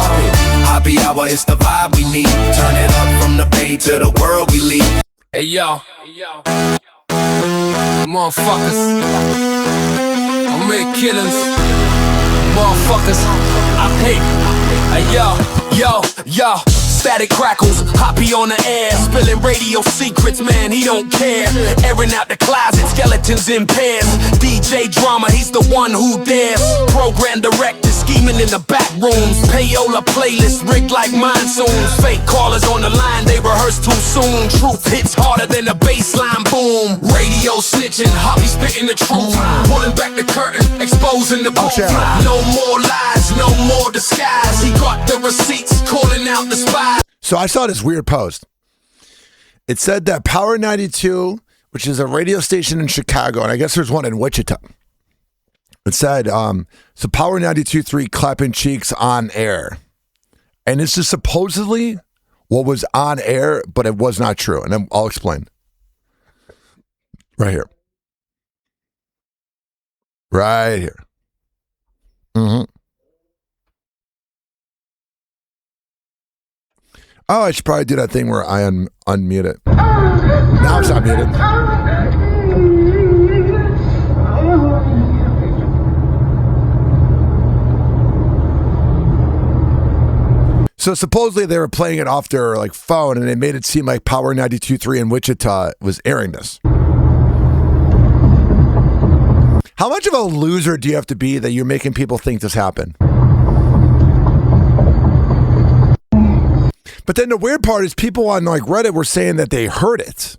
Hoppy hour, it's the vibe we need. Turn it up from the bay to the world we lead. Hey yo, motherfuckers, I make killers, motherfuckers, I hate. Hey yo, static crackles, Hoppy on the air, spilling radio secrets, man, he don't care. Airing out the closet, skeletons in pairs. DJ drama, he's the one who dares. Program director, scheming in the back rooms. Payola playlist, rigged like monsoons. Fake callers on the line, they rehearse too soon. Truth hits harder than a baseline boom. Radio snitching, Hoppy spitting the truth. Pulling back the curtain, exposing the booth. No more lies, no more disguise. He got the receipts, calling out the spies. So I saw this weird post. It said that Power 92, which is a radio station in Chicago, and I guess there's one in Wichita. It said, so Power 92.3 clapping cheeks on air. And this is supposedly what was on air, but it was not true. And then I'll explain. Right here. Right here. Mm-hmm. Oh, I should probably do that thing where I unmute it. Now it's not muted. So supposedly they were playing it off their phone, and they made it seem like Power 92.3 in Wichita was airing this. How much of a loser do you have to be that you're making people think this happened? But then the weird part is people on Reddit were saying that they heard it.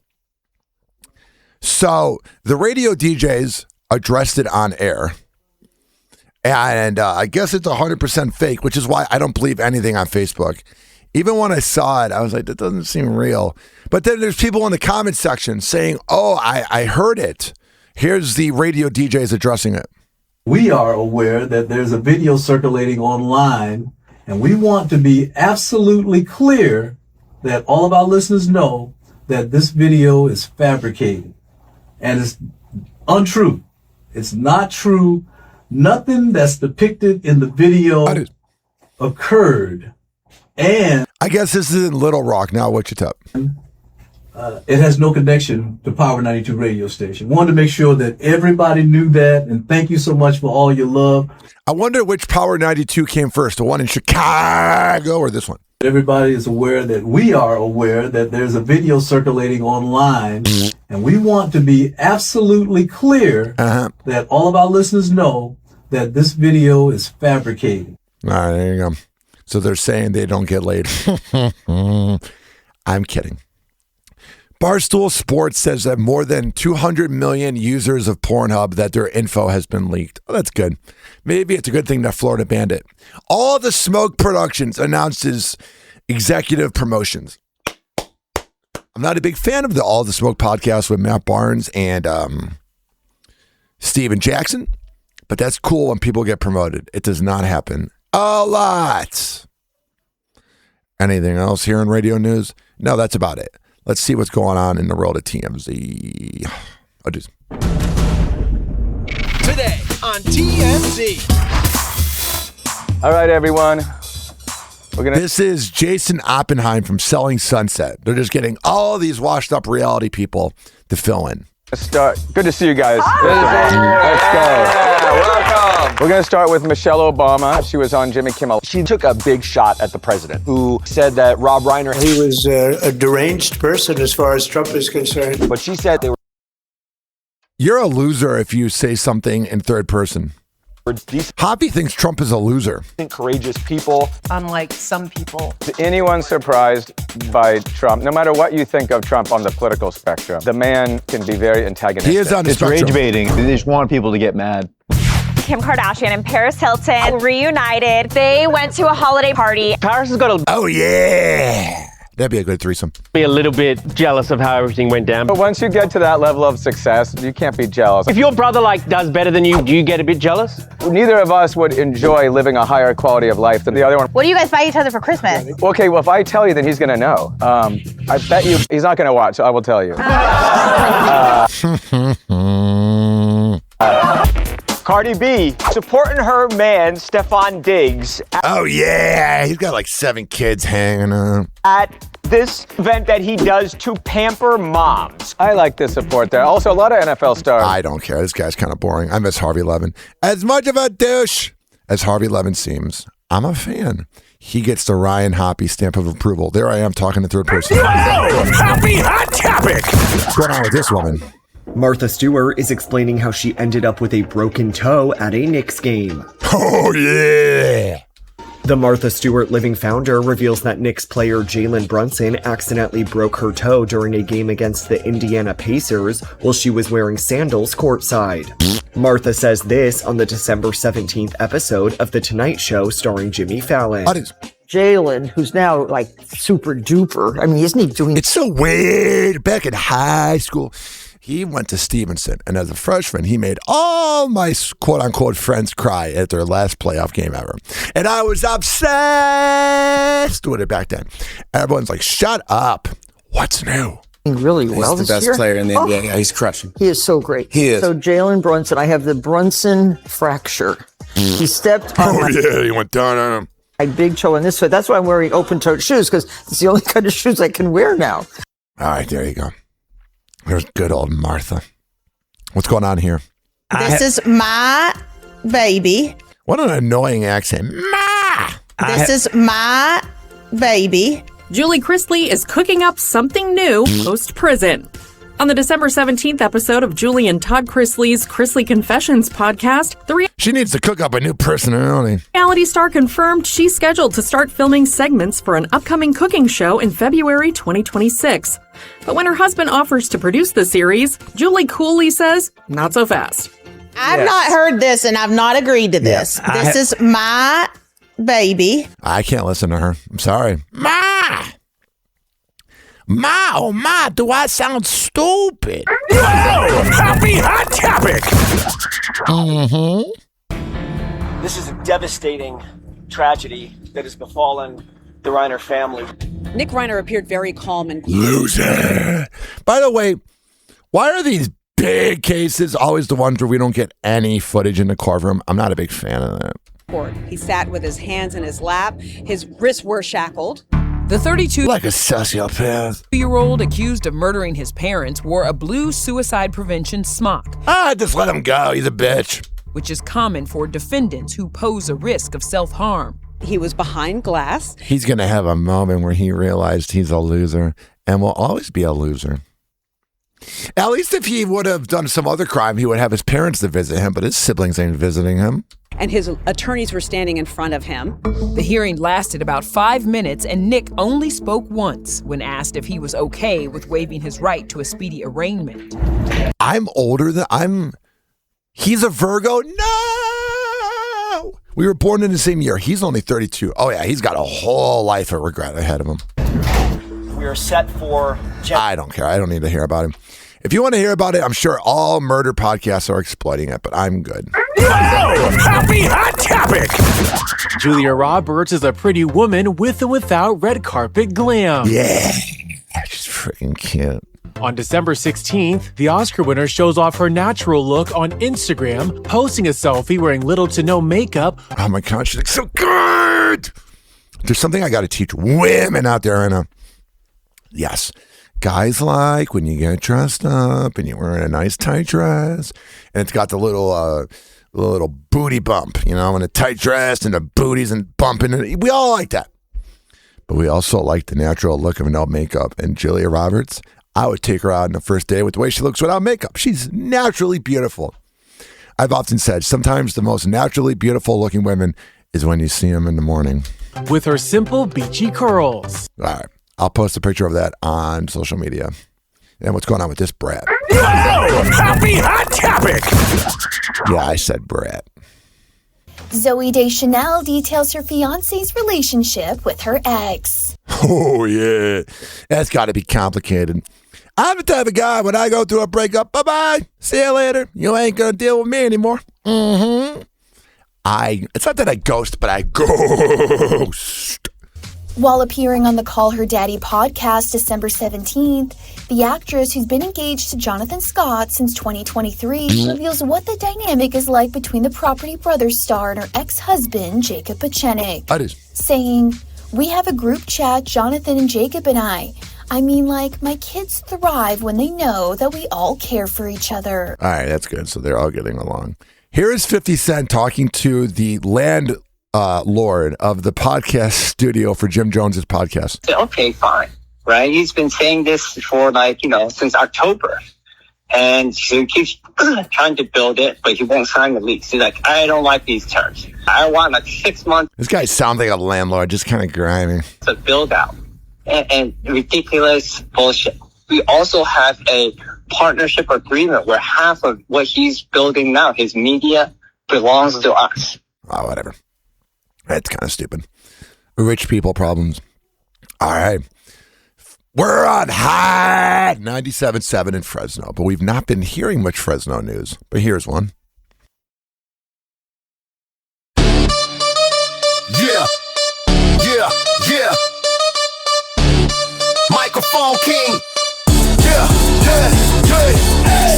So the radio DJs addressed it on air. And I guess it's 100% fake, which is why I don't believe anything on Facebook. Even when I saw it, I was like, that doesn't seem real. But then there's people in the comment section saying, oh, I heard it. Here's the radio DJs addressing it. We are aware that there's a video circulating online, and we want to be absolutely clear that all of our listeners know that this video is fabricated and it's untrue. It's not true. Nothing that's depicted in the video occurred. And I guess this is in Little Rock, now Wichita. It has no connection to Power 92 radio station. Wanted to make sure that everybody knew that, and thank you so much for all your love. I wonder which Power 92 came first, the one in Chicago or this one? Everybody is aware that we are aware that there's a video circulating online, and we want to be absolutely clear that all of our listeners know that this video is fabricated. All right, there you go. So they're saying they don't get laid. I'm kidding. Barstool Sports says that more than 200 million users of Pornhub that their info has been leaked. Oh, that's good. Maybe it's a good thing that Florida banned it. All the Smoke Productions announces executive promotions. I'm not a big fan of the All the Smoke podcast with Matt Barnes and Steven Jackson, but that's cool when people get promoted. It does not happen a lot. Anything else here in radio news? No, that's about it. Let's see what's going on in the world of TMZ. Today on TMZ. All right, everyone. This is Jason Oppenheim from Selling Sunset. They're just getting all these washed up reality people to fill in. Let's start. Good to see you guys. Let's go. Welcome. We're going to start with Michelle Obama. She was on Jimmy Kimmel. She took a big shot at the president, who said that Rob Reiner... He was a deranged person as far as Trump is concerned. But she said they were... You're a loser if you say something in third person. Hoppy thinks Trump is a loser. Courageous people. Unlike some people. Is anyone surprised by Trump? No matter what you think of Trump on the political spectrum, the man can be very antagonistic. He is on the spectrum. It's rage baiting. They just want people to get mad. Kim Kardashian and Paris Hilton reunited. They went to a holiday party. Paris has got a... Oh, yeah. That'd be a good threesome. Be a little bit jealous of how everything went down. But once you get to that level of success, you can't be jealous. If your brother does better than you, do you get a bit jealous? Neither of us would enjoy living a higher quality of life than the other one. What do you guys buy each other for Christmas? Okay, well, if I tell you, then he's going to know. I bet you he's not going to watch, so I will tell you. Cardi B supporting her man, Stefan Diggs. Oh, yeah. He's got like 7 kids hanging out. At this event that he does to pamper moms. I like the support there. Also, a lot of NFL stars. I don't care. This guy's kind of boring. I miss Harvey Levin. As much of a douche as Harvey Levin seems, I'm a fan. He gets the Ryan Hoppe stamp of approval. There I am talking in third person. Happy Hot Topic! What's going on with this woman? Martha Stewart is explaining how she ended up with a broken toe at a Knicks game. Oh, yeah! The Martha Stewart living founder reveals that Knicks player Jalen Brunson accidentally broke her toe during a game against the Indiana Pacers while she was wearing sandals courtside. Martha says this on the December 17th episode of The Tonight Show starring Jimmy Fallon. Jalen, who's now super duper, I mean, isn't he doing... It's so weird. Back in high school, he went to Stevenson, and as a freshman, he made all my quote-unquote friends cry at their last playoff game ever. And I was obsessed with it back then. Everyone's like, shut up. What's new? Really well He's the best player in the NBA. Yeah, he's crushing. He is so great. He is. So Jalen Brunson, I have the Brunson fracture. He stepped on he went down on him. My big toe in this foot. That's why I'm wearing open-toed shoes, because it's the only kind of shoes I can wear now. All right, there you go. There's good old Martha. What's going on here? This is my baby. What an annoying accent. Ma! This is my baby. Julie Chrisley is cooking up something new post-prison. On the December 17th episode of Julie and Todd Chrisley's Chrisley Confessions podcast, she needs to cook up a new personality. Reality star confirmed she's scheduled to start filming segments for an upcoming cooking show in February 2026. But when her husband offers to produce the series, Julie coolly says, not so fast. I've not heard this and I've not agreed to this. This is my baby. I can't listen to her. I'm sorry. Ma! Oh my, do I sound stupid? Happy Hot Topic! This is a devastating tragedy that has befallen the Reiner family. Nick Reiner appeared very calm and... Loser! By the way, why are these big cases, always the ones where we don't get any footage in the courtroom. I'm not a big fan of that. He sat with his hands in his lap. His wrists were shackled. The 32 like a sociopath. Year-old accused of murdering his parents wore a blue suicide prevention smock. Just let him go. He's a bitch. Which is common for defendants who pose a risk of self-harm. He was behind glass. He's going to have a moment where he realized he's a loser and will always be a loser. At least if he would have done some other crime, he would have his parents to visit him, but his siblings ain't visiting him. And his attorneys were standing in front of him. The hearing lasted about 5 minutes, and Nick only spoke once when asked if he was okay with waiving his right to a speedy arraignment. I'm older than he's a Virgo? No! We were born in the same year. He's only 32. Oh yeah, he's got a whole life of regret ahead of him. We are set for... I don't care. I don't need to hear about him. If you want to hear about it, I'm sure all murder podcasts are exploiting it, but I'm good. Happy hot topic! Julia Roberts is a pretty woman with and without red carpet glam. Yeah, she's freaking cute. On December 16th, the Oscar winner shows off her natural look on Instagram, posting a selfie wearing little to no makeup. Oh my God, she looks so good! There's something I got to teach women out there, Anna. Yes. Guys like when you get dressed up and you're wearing a nice tight dress and it's got the little booty bump, and a tight dress and the booties and bumping. We all like that. But we also like the natural look of no makeup. And Julia Roberts, I would take her out on the first day with the way she looks without makeup. She's naturally beautiful. I've often said sometimes the most naturally beautiful looking women is when you see them in the morning. With her simple beachy curls. All right. I'll post a picture of that on social media. And what's going on with this brat? Happy hot topic! Yeah, I said brat. Zooey Deschanel details her fiancé's relationship with her ex. Oh, yeah. That's got to be complicated. I'm the type of guy, when I go through a breakup, bye-bye, see you later. You ain't going to deal with me anymore. Mm-hmm. It's not that I ghost, but I ghost. While appearing on the Call Her Daddy podcast December 17th, the actress, who's been engaged to Jonathan Scott since 2023, reveals what the dynamic is like between the Property Brothers star and her ex-husband, Jacob Pachenik. That is. Saying, "We have a group chat, Jonathan and Jacob and I. I mean, like, my kids thrive when they know that we all care for each other." All right, that's good. So they're all getting along. Here is 50 Cent talking to the landlord of the podcast studio for Jim Jones's podcast. Okay, fine. Right? He's been saying this for since October. And so he keeps trying to build it, but he won't sign the lease. He's like, I don't like these terms. I want 6 months. This guy sounds like a landlord, just kind of grimy. To build out. And ridiculous bullshit. We also have a partnership agreement where half of what he's building now, his media, belongs to us. Oh, whatever. That's kind of stupid. Rich people problems. All right. We're on high 97.7 in Fresno, but we've not been hearing much Fresno news. But here's one. Yeah. Microphone king. Yeah.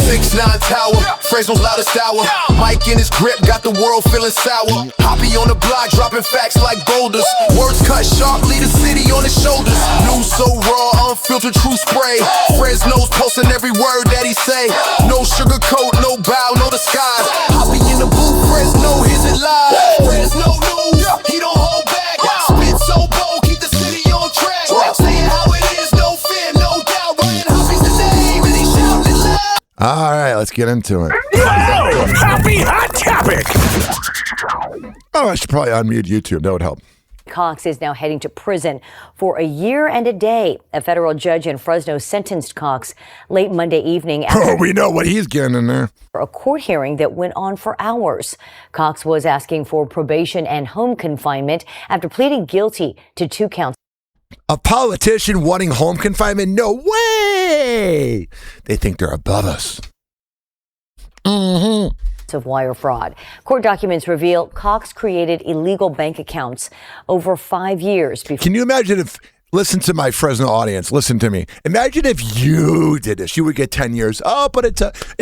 6'9" tower, Fresno's loudest hour. Mike in his grip, got the world feeling sour. Hoppe on the block, dropping facts like boulders. Words cut sharp, lead the city on his shoulders. News so raw, unfiltered, true spray. Fresno's posting every word that he say. No sugar coat, no bow, no disguise. Hoppe in the booth, Fresno, hears it live. Fresno news, he don't hold back. Spit so bold, keep the city on track. Say it how it is, no fear, no doubt. Ryan Hoppe's the name, and he shouting it loud. All right, let's get into it. Happy hot topic! Oh, I should probably unmute YouTube. That would help. Cox is now heading to prison for a year and a day. A federal judge in Fresno sentenced Cox late Monday evening. Oh, we know what he's getting in there. For a court hearing that went on for hours. Cox was asking for probation and home confinement after pleading guilty to 2 counts. A politician wanting home confinement? No way! They think they're above us. Mm-hmm. Of wire fraud. Court documents reveal Cox created illegal bank accounts over 5 years before. Can you imagine if, Listen to my Fresno audience. Listen to me. Imagine if you did this. You would get 10 years. Oh, but it's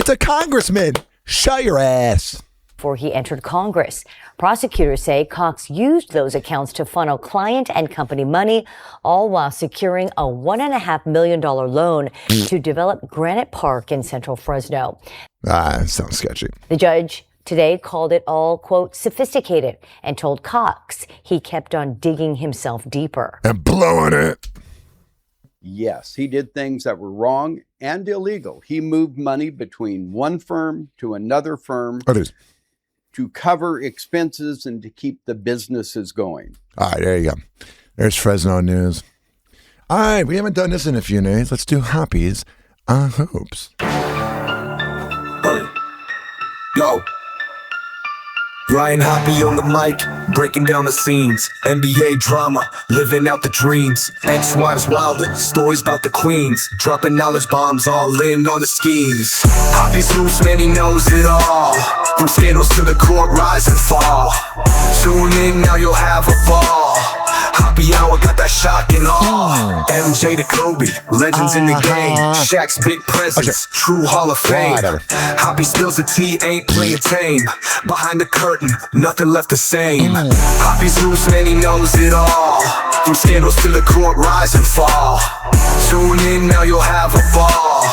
a congressman. Shut your ass. Before he entered Congress, prosecutors say Cox used those accounts to funnel client and company money, all while securing a $1.5 million loan to develop Granite Park in central Fresno. That sounds sketchy. The judge today called it all, quote, sophisticated, and told Cox he kept on digging himself deeper. And blowing it. Yes, he did things that were wrong and illegal. He moved money between one firm to another firm to cover expenses and to keep the businesses going. All right, there you go. There's Fresno news. All right, we haven't done this in a few days. Let's do Hoppies Hoops. Yo. Ryan Hoppe on the mic, breaking down the scenes. NBA drama, living out the dreams. Ex-wives wildin', stories about the queens. Dropping knowledge bombs, all in on the schemes. Hoppe's loose, man, he knows it all. From scandals to the court, rise and fall. Tune in, now you'll have a ball. Hoppe Hour got that shock and awe. MJ to Kobe, legends in the game. Shaq's big presence, true Hall of Fame. Hoppe spills the tea, ain't playing tame. Behind the curtain, nothing left the same. Hoppe's loose, man, he knows it all. From scandals to the court, rise and fall. Tune in, now you'll have a ball.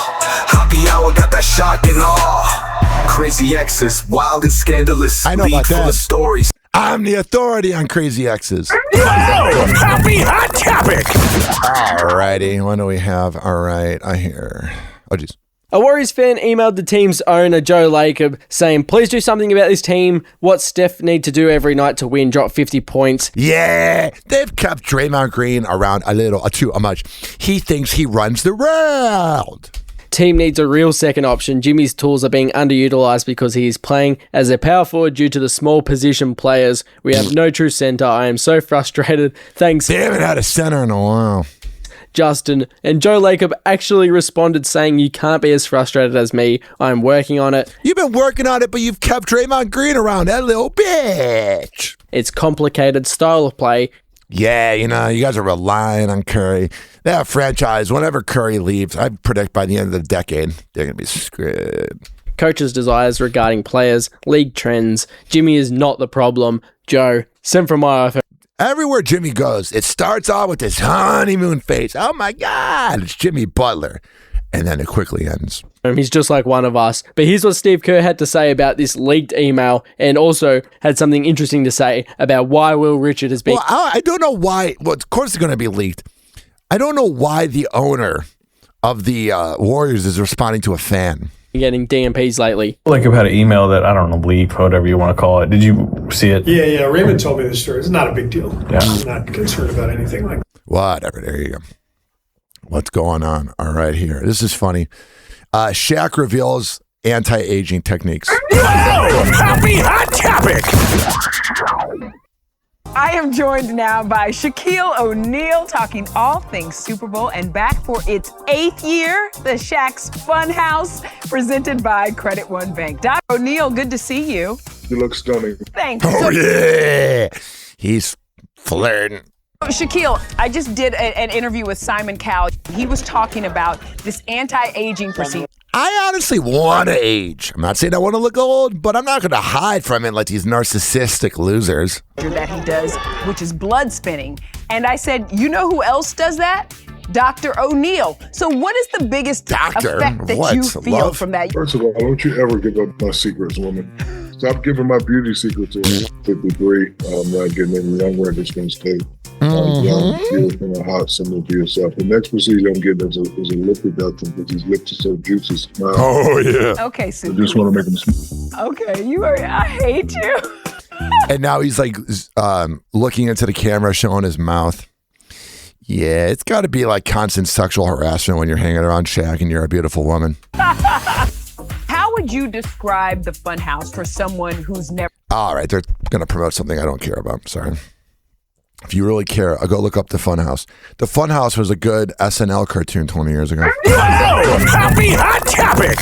Hoppe Hour got that shock and awe. Crazy exes, wild and scandalous. I know about full that. of stories. I'm the authority on crazy exes. Happy Hot Topic. All righty, what do we have? All right, I hear. Oh, geez. A Warriors fan emailed the team's owner, Joe Lacob, saying, please do something about this team. What Steph need to do every night to win, drop 50 points. Yeah, they've kept Draymond Green around too much. He thinks he runs the world. Team needs a real second option. Jimmy's tools are being underutilized because he is playing as a power forward due to the small position players. We have no true center. I am so frustrated. Thanks. They haven't had a center in a while. Justin. And Joe Lacob actually responded saying, you can't be as frustrated as me. I'm working on it. You've been working on it, but you've kept Draymond Green around, that little bitch. It's complicated style of play. Yeah, you guys are relying on Curry. That franchise, whenever Curry leaves, I predict by the end of the decade, they're going to be screwed. Coach's desires regarding players, league trends. Jimmy is not the problem. Joe, send from my iPhone. Everywhere Jimmy goes, it starts off with this honeymoon face. Oh my God, it's Jimmy Butler. And then it quickly ends. He's just like one of us. But here's what Steve Kerr had to say about this leaked email, and also had something interesting to say about why Will Richard has been... Well, I don't know why. Well, of course it's going to be leaked. I don't know why the owner of the Warriors is responding to a fan. Getting DMPs lately. Like I've had an email that, I don't know, leak, whatever you want to call it. Did you see it? Yeah. Raymond told me the story. It's not a big deal. Yeah. I'm not concerned about anything like that. Whatever. There you go. What's going on? All right, here. This is funny. Shaq reveals anti-aging techniques. Happy Hot Topic. I am joined now by Shaquille O'Neal talking all things Super Bowl, and back for its 8th year, the Shaq's Funhouse, presented by Credit One Bank. Doc O'Neal, good to see you. You look stunning. Thanks. Oh, yeah. He's flirting. Shaquille, I just did an interview with Simon Cowell. He was talking about this anti-aging procedure. I honestly want to age. I'm not saying I want to look old, but I'm not going to hide from it like these narcissistic losers. That he does, which is blood spinning. And I said, you know who else does that? Dr. O'Neal. So what is the biggest effect that you feel from that? First of all, don't you ever give up my secrets, woman. Stop giving my beauty secrets away. 53, I'm not getting any younger. I'm just going to stay young, beautiful, and hot, similar to yourself. The next procedure I'm getting is a lip reduction because his lips are so juicy. Smile. Oh, yeah. Okay, so I just want to make them smile. Okay, I hate you. And now he's like looking into the camera, showing his mouth. Yeah, it's got to be like constant sexual harassment when you're hanging around Shaq and you're a beautiful woman. How would you describe the Funhouse for someone who's never... All right, they're going to promote something I don't care about. Sorry. If you really care, I'll go look up the Funhouse. The Funhouse was a good SNL cartoon 20 years ago. Happy Hot Topic.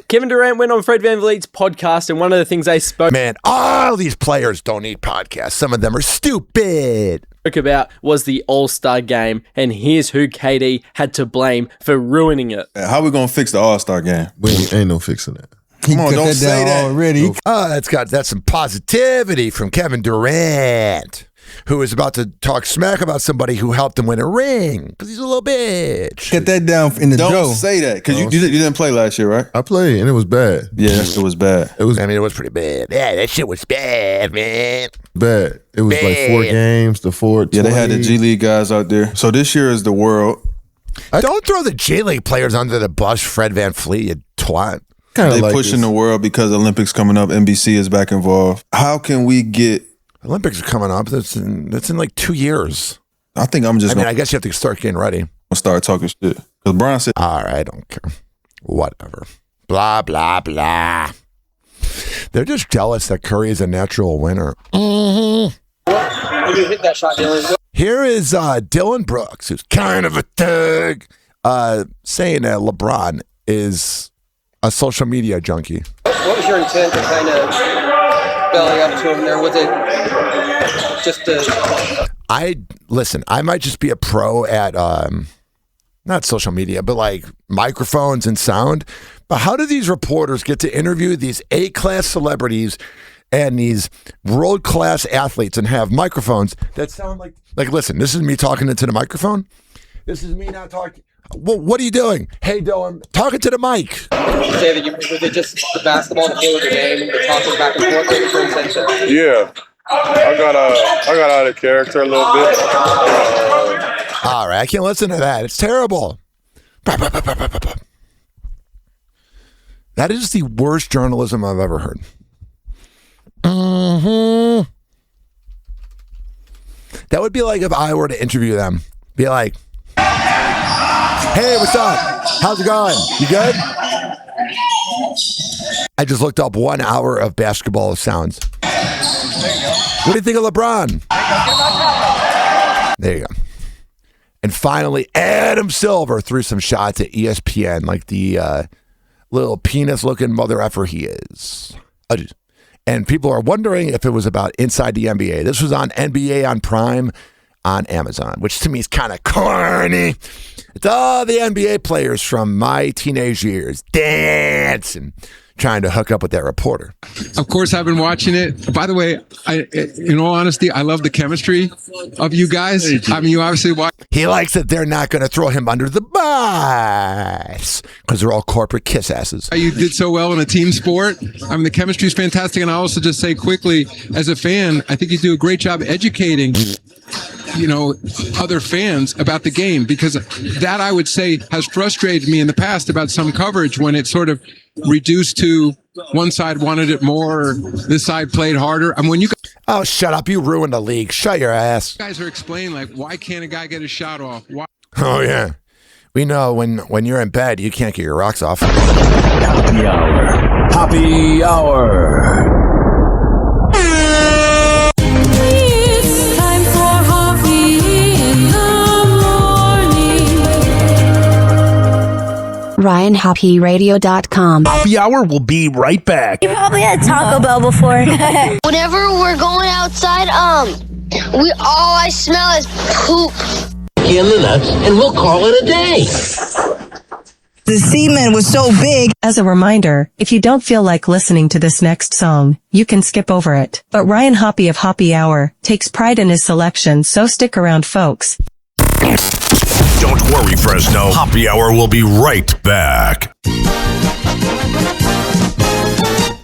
Kevin Durant went on Fred VanVleet's podcast, and one of the things they spoke... Man, all these players don't need podcasts. Some of them are stupid. Spoke about was the All-Star game, and here's who KD had to blame for ruining it. How we gonna fix the All-Star game? We ain't no fixing that. Come on, don't say that already. Oh, that's some positivity from Kevin Durant, who is about to talk smack about somebody who helped him win a ring because he's a little bitch. Get that down in the Don't dough. say that because you didn't play last year, right? I played and it was bad. Yeah, it was bad. It was pretty bad. Yeah, that shit was bad, man. Bad. It was like 4 games to 4. Yeah, they had the G League guys out there. So this year is the World. Don't throw the G League players under the bus, Fred VanVleet, you twat. They pushing the world because Olympics coming up. NBC is back involved. How can we get Olympics are coming up? That's in like 2 years. I think I guess you have to start getting ready. I'll start talking shit. Because Brian said, all right, I don't care. Whatever. Blah, blah, blah. They're just jealous that Curry is a natural winner. Mm-hmm. You hit that shot, Dylan. Here is Dylan Brooks, who's kind of a thug, saying that LeBron is a social media junkie. What was your intent to kind of belly up to him there? Was it just I might just be a pro at not social media, but like microphones and sound. But how do these reporters get to interview these A-class celebrities and these world-class athletes and have microphones that sound like listen, this is me talking into the microphone. This is me not talking. Well, what are you doing? Hey, Dylan, talking to the mic. Say that was it just the basketball, the flow of the game, the talking back and forth? Yeah, I got out of character a little bit. All right, I can't listen to that. It's terrible. That is the worst journalism I've ever heard. Mm-hmm. That would be like if I were to interview them. Be like, hey, what's up? How's it going? You good? I just looked up 1 hour of basketball sounds. What do you think of LeBron? There you go. And finally, Adam Silver threw some shots at ESPN like the little penis-looking mother effer he is. And people are wondering if it was about Inside the NBA. This was on NBA on Prime on Amazon, which to me is kind of corny. It's all the NBA players from my teenage years dancing, trying to hook up with that reporter. Of course, I've been watching it. By the way, in all honesty, I love the chemistry of you guys. I mean, you obviously watch. He likes that they're not going to throw him under the bus because they're all corporate kiss asses. You did so well in a team sport. I mean, the chemistry is fantastic. And I also just say quickly, as a fan, I think you do a great job educating other fans about the game, because that, I would say, has frustrated me in the past about some coverage when it's sort of reduced to one side wanted it more, or this side played harder. I mean, when you oh, shut up. You ruined the league. Shut your ass. You guys are explaining, like, why can't a guy get a shot off? Why? Oh, yeah. We know when you're in bed, you can't get your rocks off. Happy hour. Happy hour. RyanHappyRadio.com. Happy hour will be right back. You probably had Taco Bell before. Whenever we're going outside, all I smell is poop. In the nuts, and we'll call it a day. The semen was so big. As a reminder, if you don't feel like listening to this next song, you can skip over it. But Ryan Hoppe of Happy Hour takes pride in his selection, so stick around, folks. Don't worry, Fresno. Happy hour will be right back.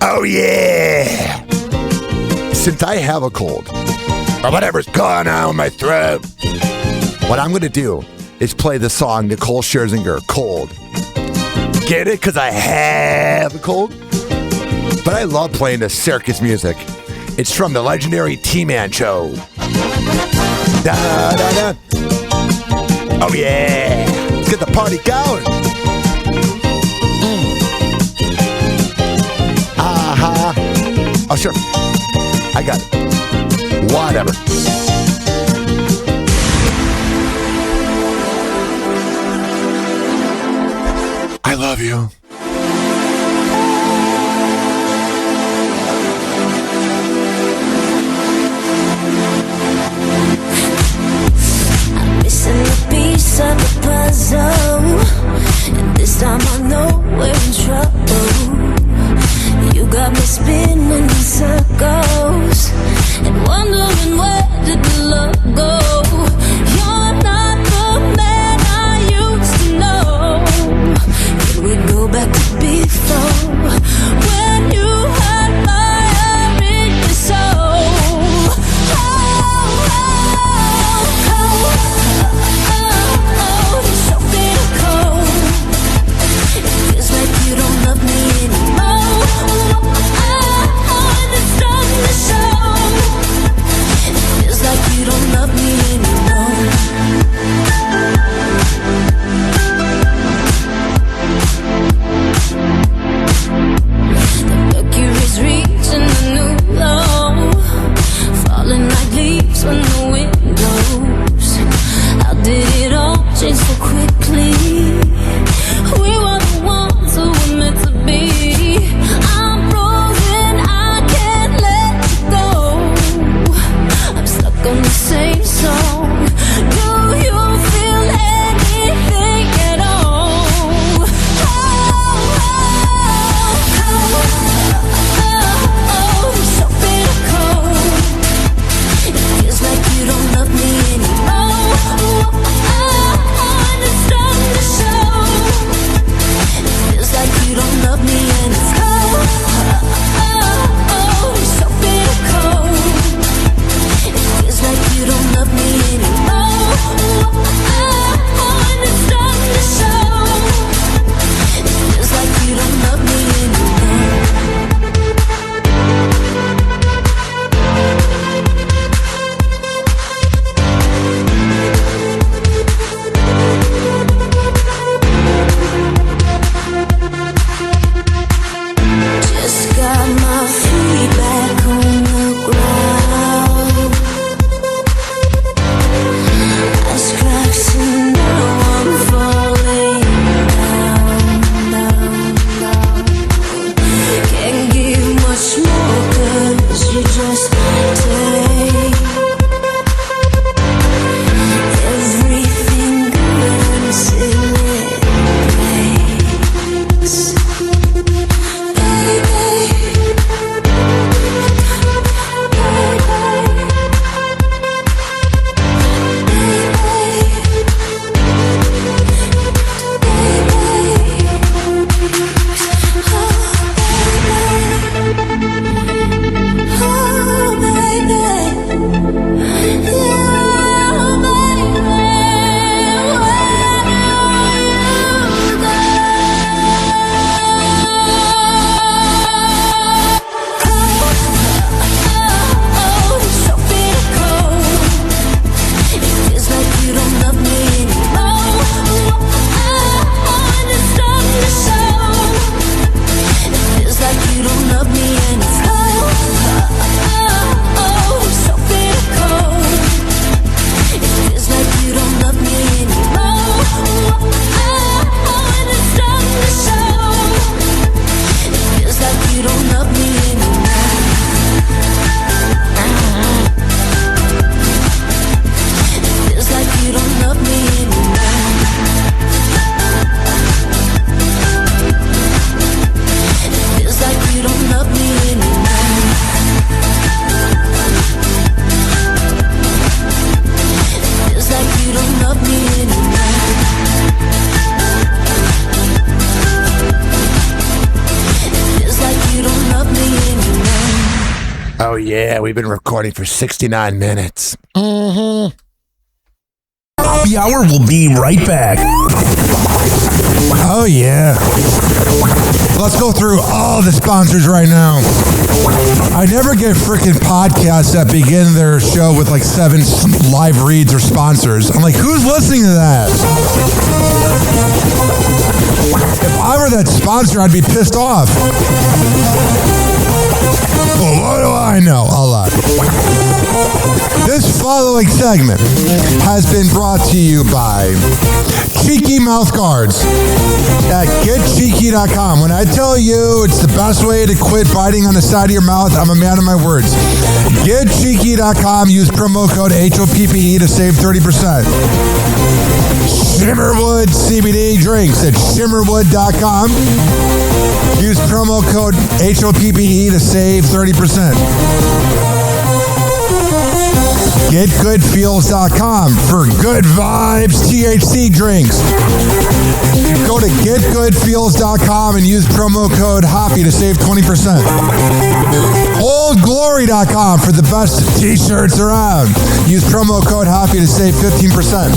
Oh, yeah. Since I have a cold, or whatever's going on with my throat, what I'm going to do is play the song Nicole Scherzinger, Cold. Get it? Because I have a cold. But I love playing the circus music. It's from the legendary T-Man show. Da, da, da. Oh, yeah. Let's get the party going. Uh-huh. Oh, sure. I got it. Whatever. I love you. on the same song. Do you feel anything at all? So bitter cold. It feels like you don't love me anymore. And it's starting to show. It feels like you don't love me and it's cold. So bitter cold. It feels like you don't love me anymore. And it's starting to show. It feels like you don't love me anymore. Just got my feet back on the ground. Ice cracks and now I'm falling down. Can't give much more 'cause you just take everything good until it breaks. Oh, yeah, we've been recording for 69 minutes. Happy Hour will be right back. Oh, yeah. Let's go through all the sponsors right now. I never get freaking podcasts that begin their show with like 7 live reads or sponsors. I'm like, who's listening to that? If I were that sponsor, I'd be pissed off. Well, what do I know? A lot. This following segment has been brought to you by Cheeky Mouth Guards at getcheeky.com. When I tell you it's the best way to quit biting on the side of your mouth, I'm a man of my words. Getcheeky.com. Use promo code HOPPE to save 30%. Shimmerwood CBD drinks at shimmerwood.com. Use promo code HOPPE to save 30%. GetGoodFeels.com for good vibes THC drinks. Go to GetGoodFeels.com and use promo code HOPPY to save 20%. OldGlory.com for the best t-shirts around. Use promo code HOPPY to save 15%.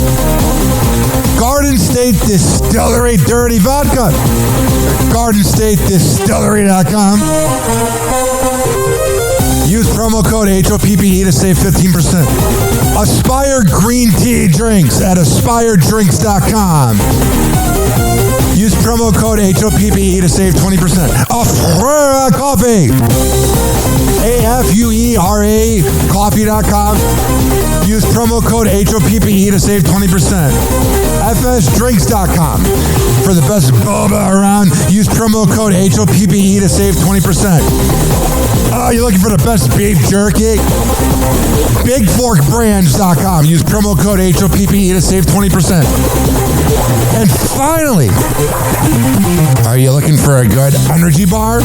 Garden State Distillery Dirty Vodka. GardenStateDistillery.com. Use promo code HOPPE to save 15%. Aspire Green Tea Drinks at AspireDrinks.com. Use promo code HOPPE to save 20%. Afuera Coffee. AFUERA Coffee.com. Use promo code HOPPE to save 20%. FSDrinks.com. For the best boba around, use promo code HOPPE to save 20%. Oh, you're looking for the best beef jerky? BigForkBrands.com. Use promo code HOPPE to save 20%. And finally, are you looking for a good energy bar?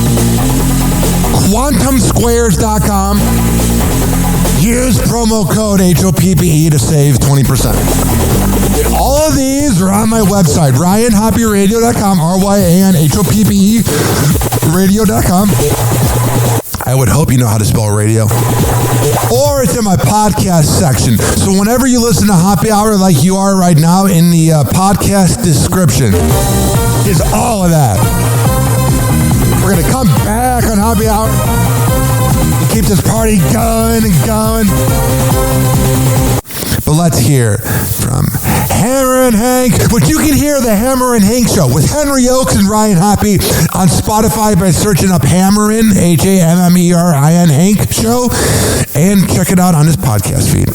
QuantumSquares.com. Use promo code HOPPE to save 20%. All of these are on my website, RyanHoppyRadio.com, RYANHOPPE radio.com. I would hope you know how to spell radio. Or it's in my podcast section. So whenever you listen to Happy Hour like you are right now, in the podcast description is all of that. We're going to come back on Happy Hour. Keep this party going and going. But let's hear from Hammer and Hank, which you can hear the Hammer and Hank Show with Henry Oakes and Ryan Hoppe on Spotify by searching up Hammerin, HAMMERIN Hank Show, and check it out on his podcast feed.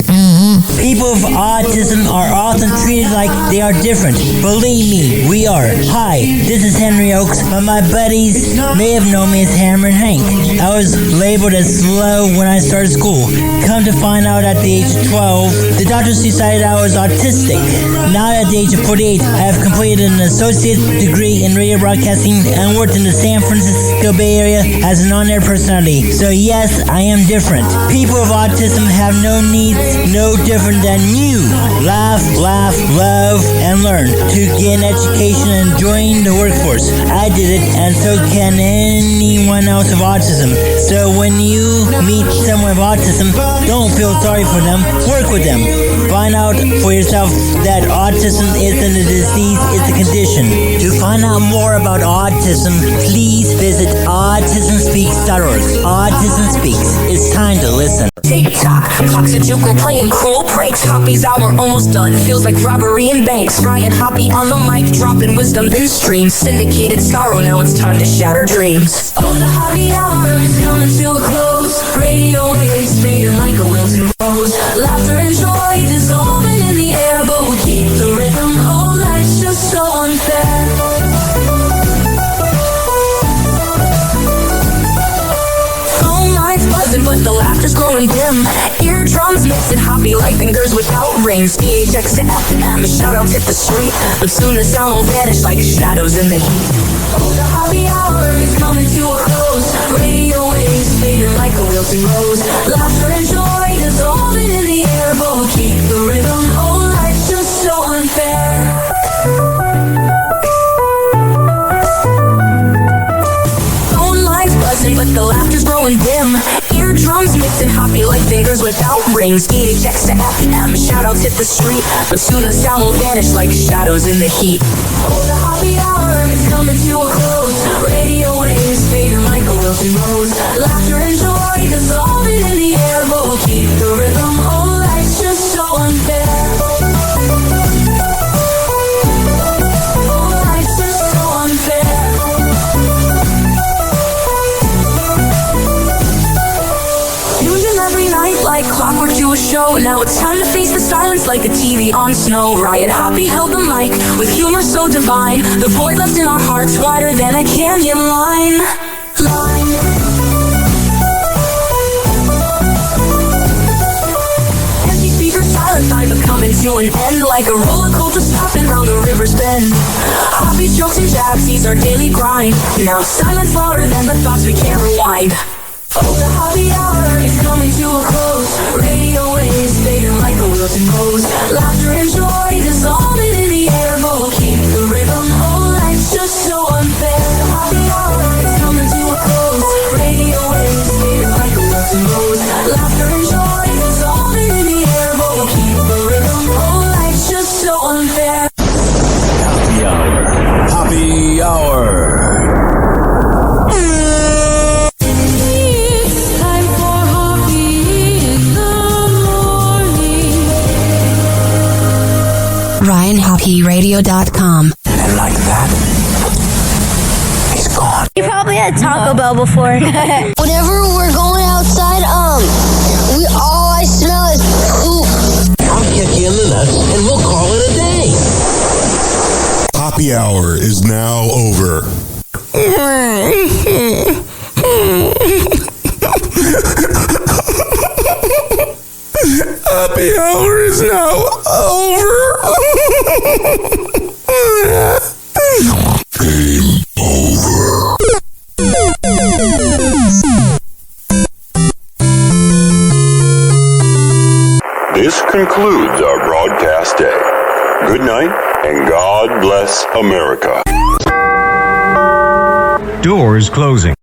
People with autism are often treated like they are different. Believe me, we are. Hi, this is Henry Oakes, but my buddies may have known me as Hammer and Hank. I was labeled as slow when I started school. Come to find out at the age of 12, the doctors decided I was autistic. Now at the age of 48, I have completed an associate degree in radio broadcasting and worked in the San Francisco Bay Area as an on-air personality. So yes, I am different. People with autism have no needs, no different than you. Laugh, love, and learn to get an education and join the workforce. I did it, and so can anyone else with autism. So when you meet someone with autism, don't feel sorry for them. Work with them. Find out for yourself that autism isn't a disease, it's a condition. To find out more about autism, please visit autismspeaks.org. Autism Speaks. It's time to listen. TikTok, clocks a joke, we're playing cruel pranks. Hoppy's hour almost done, feels like robbery in banks. Ryan Hoppe on the mic, dropping wisdom in streams. Syndicated sorrow, now it's time to shatter dreams. Oh, the Hoppe hour is coming to a close. Radio waves fading like a wilted rose. Laughter and joy dissolving in the air, but we keep the rhythm. Oh, life's just so unfair. Buzzing, but the laughter's growing dim. Eardrums mixing Hoppe like fingers without rings. PHX to FM, shoutouts hit the street, but soon the sound will vanish like shadows in the heat. Oh, the Hoppe hour is coming to a close. Radio waves fading like a wilting rose. Laughter and joy dissolving in the air, but we'll keep the rhythm. Oh, life's just so unfair. But the laughter's growing dim. Eardrums mixing Hoppe like fingers without rings. PHX to FM, shoutouts hit the street, but soon the sound will vanish like shadows in the heat. Oh, the Hoppe hour is coming to a close. Radio waves fading like a wilting rose. Laughter and joy dissolving in the air, but we'll keep the rhythm. Oh, life's just so unfair. Oh, life's just so unfair. Like clockwork to a show. Now it's time to face the silence like a TV on snow. Ryan Hoppe held the mic with humor so divine. The void left in our hearts wider than a canyon line. Empty speakers, silent time but coming to an end. Like a roller coaster stopping round the river's bend. Hoppe's jokes and jabs, these are daily grind. Now silence louder than the thoughts we can't rewind. Oh, the Hoppe hour is coming to a close. Radio waves fading like a wilting rose. Laughter and joy dissolving in the air, but we'll keep the rhythm. Oh, life's just so unfair. The Hoppe hour is coming to a close. Radio waves fading like a wilting rose. Laughter and joy dissolving in the air, but we'll keep the rhythm. Oh, life's just so unfair. Happy hour. Happy hour. RyanHoppyRadio.com. And like that, he's gone. You probably had Taco Bell before. Whenever we're going outside, all I smell is poop. in the nuts, and we'll call it a day. Happy hour is now over. Happy hour is now over. Game over. This concludes our broadcast day. Good night, and God bless America. Doors closing.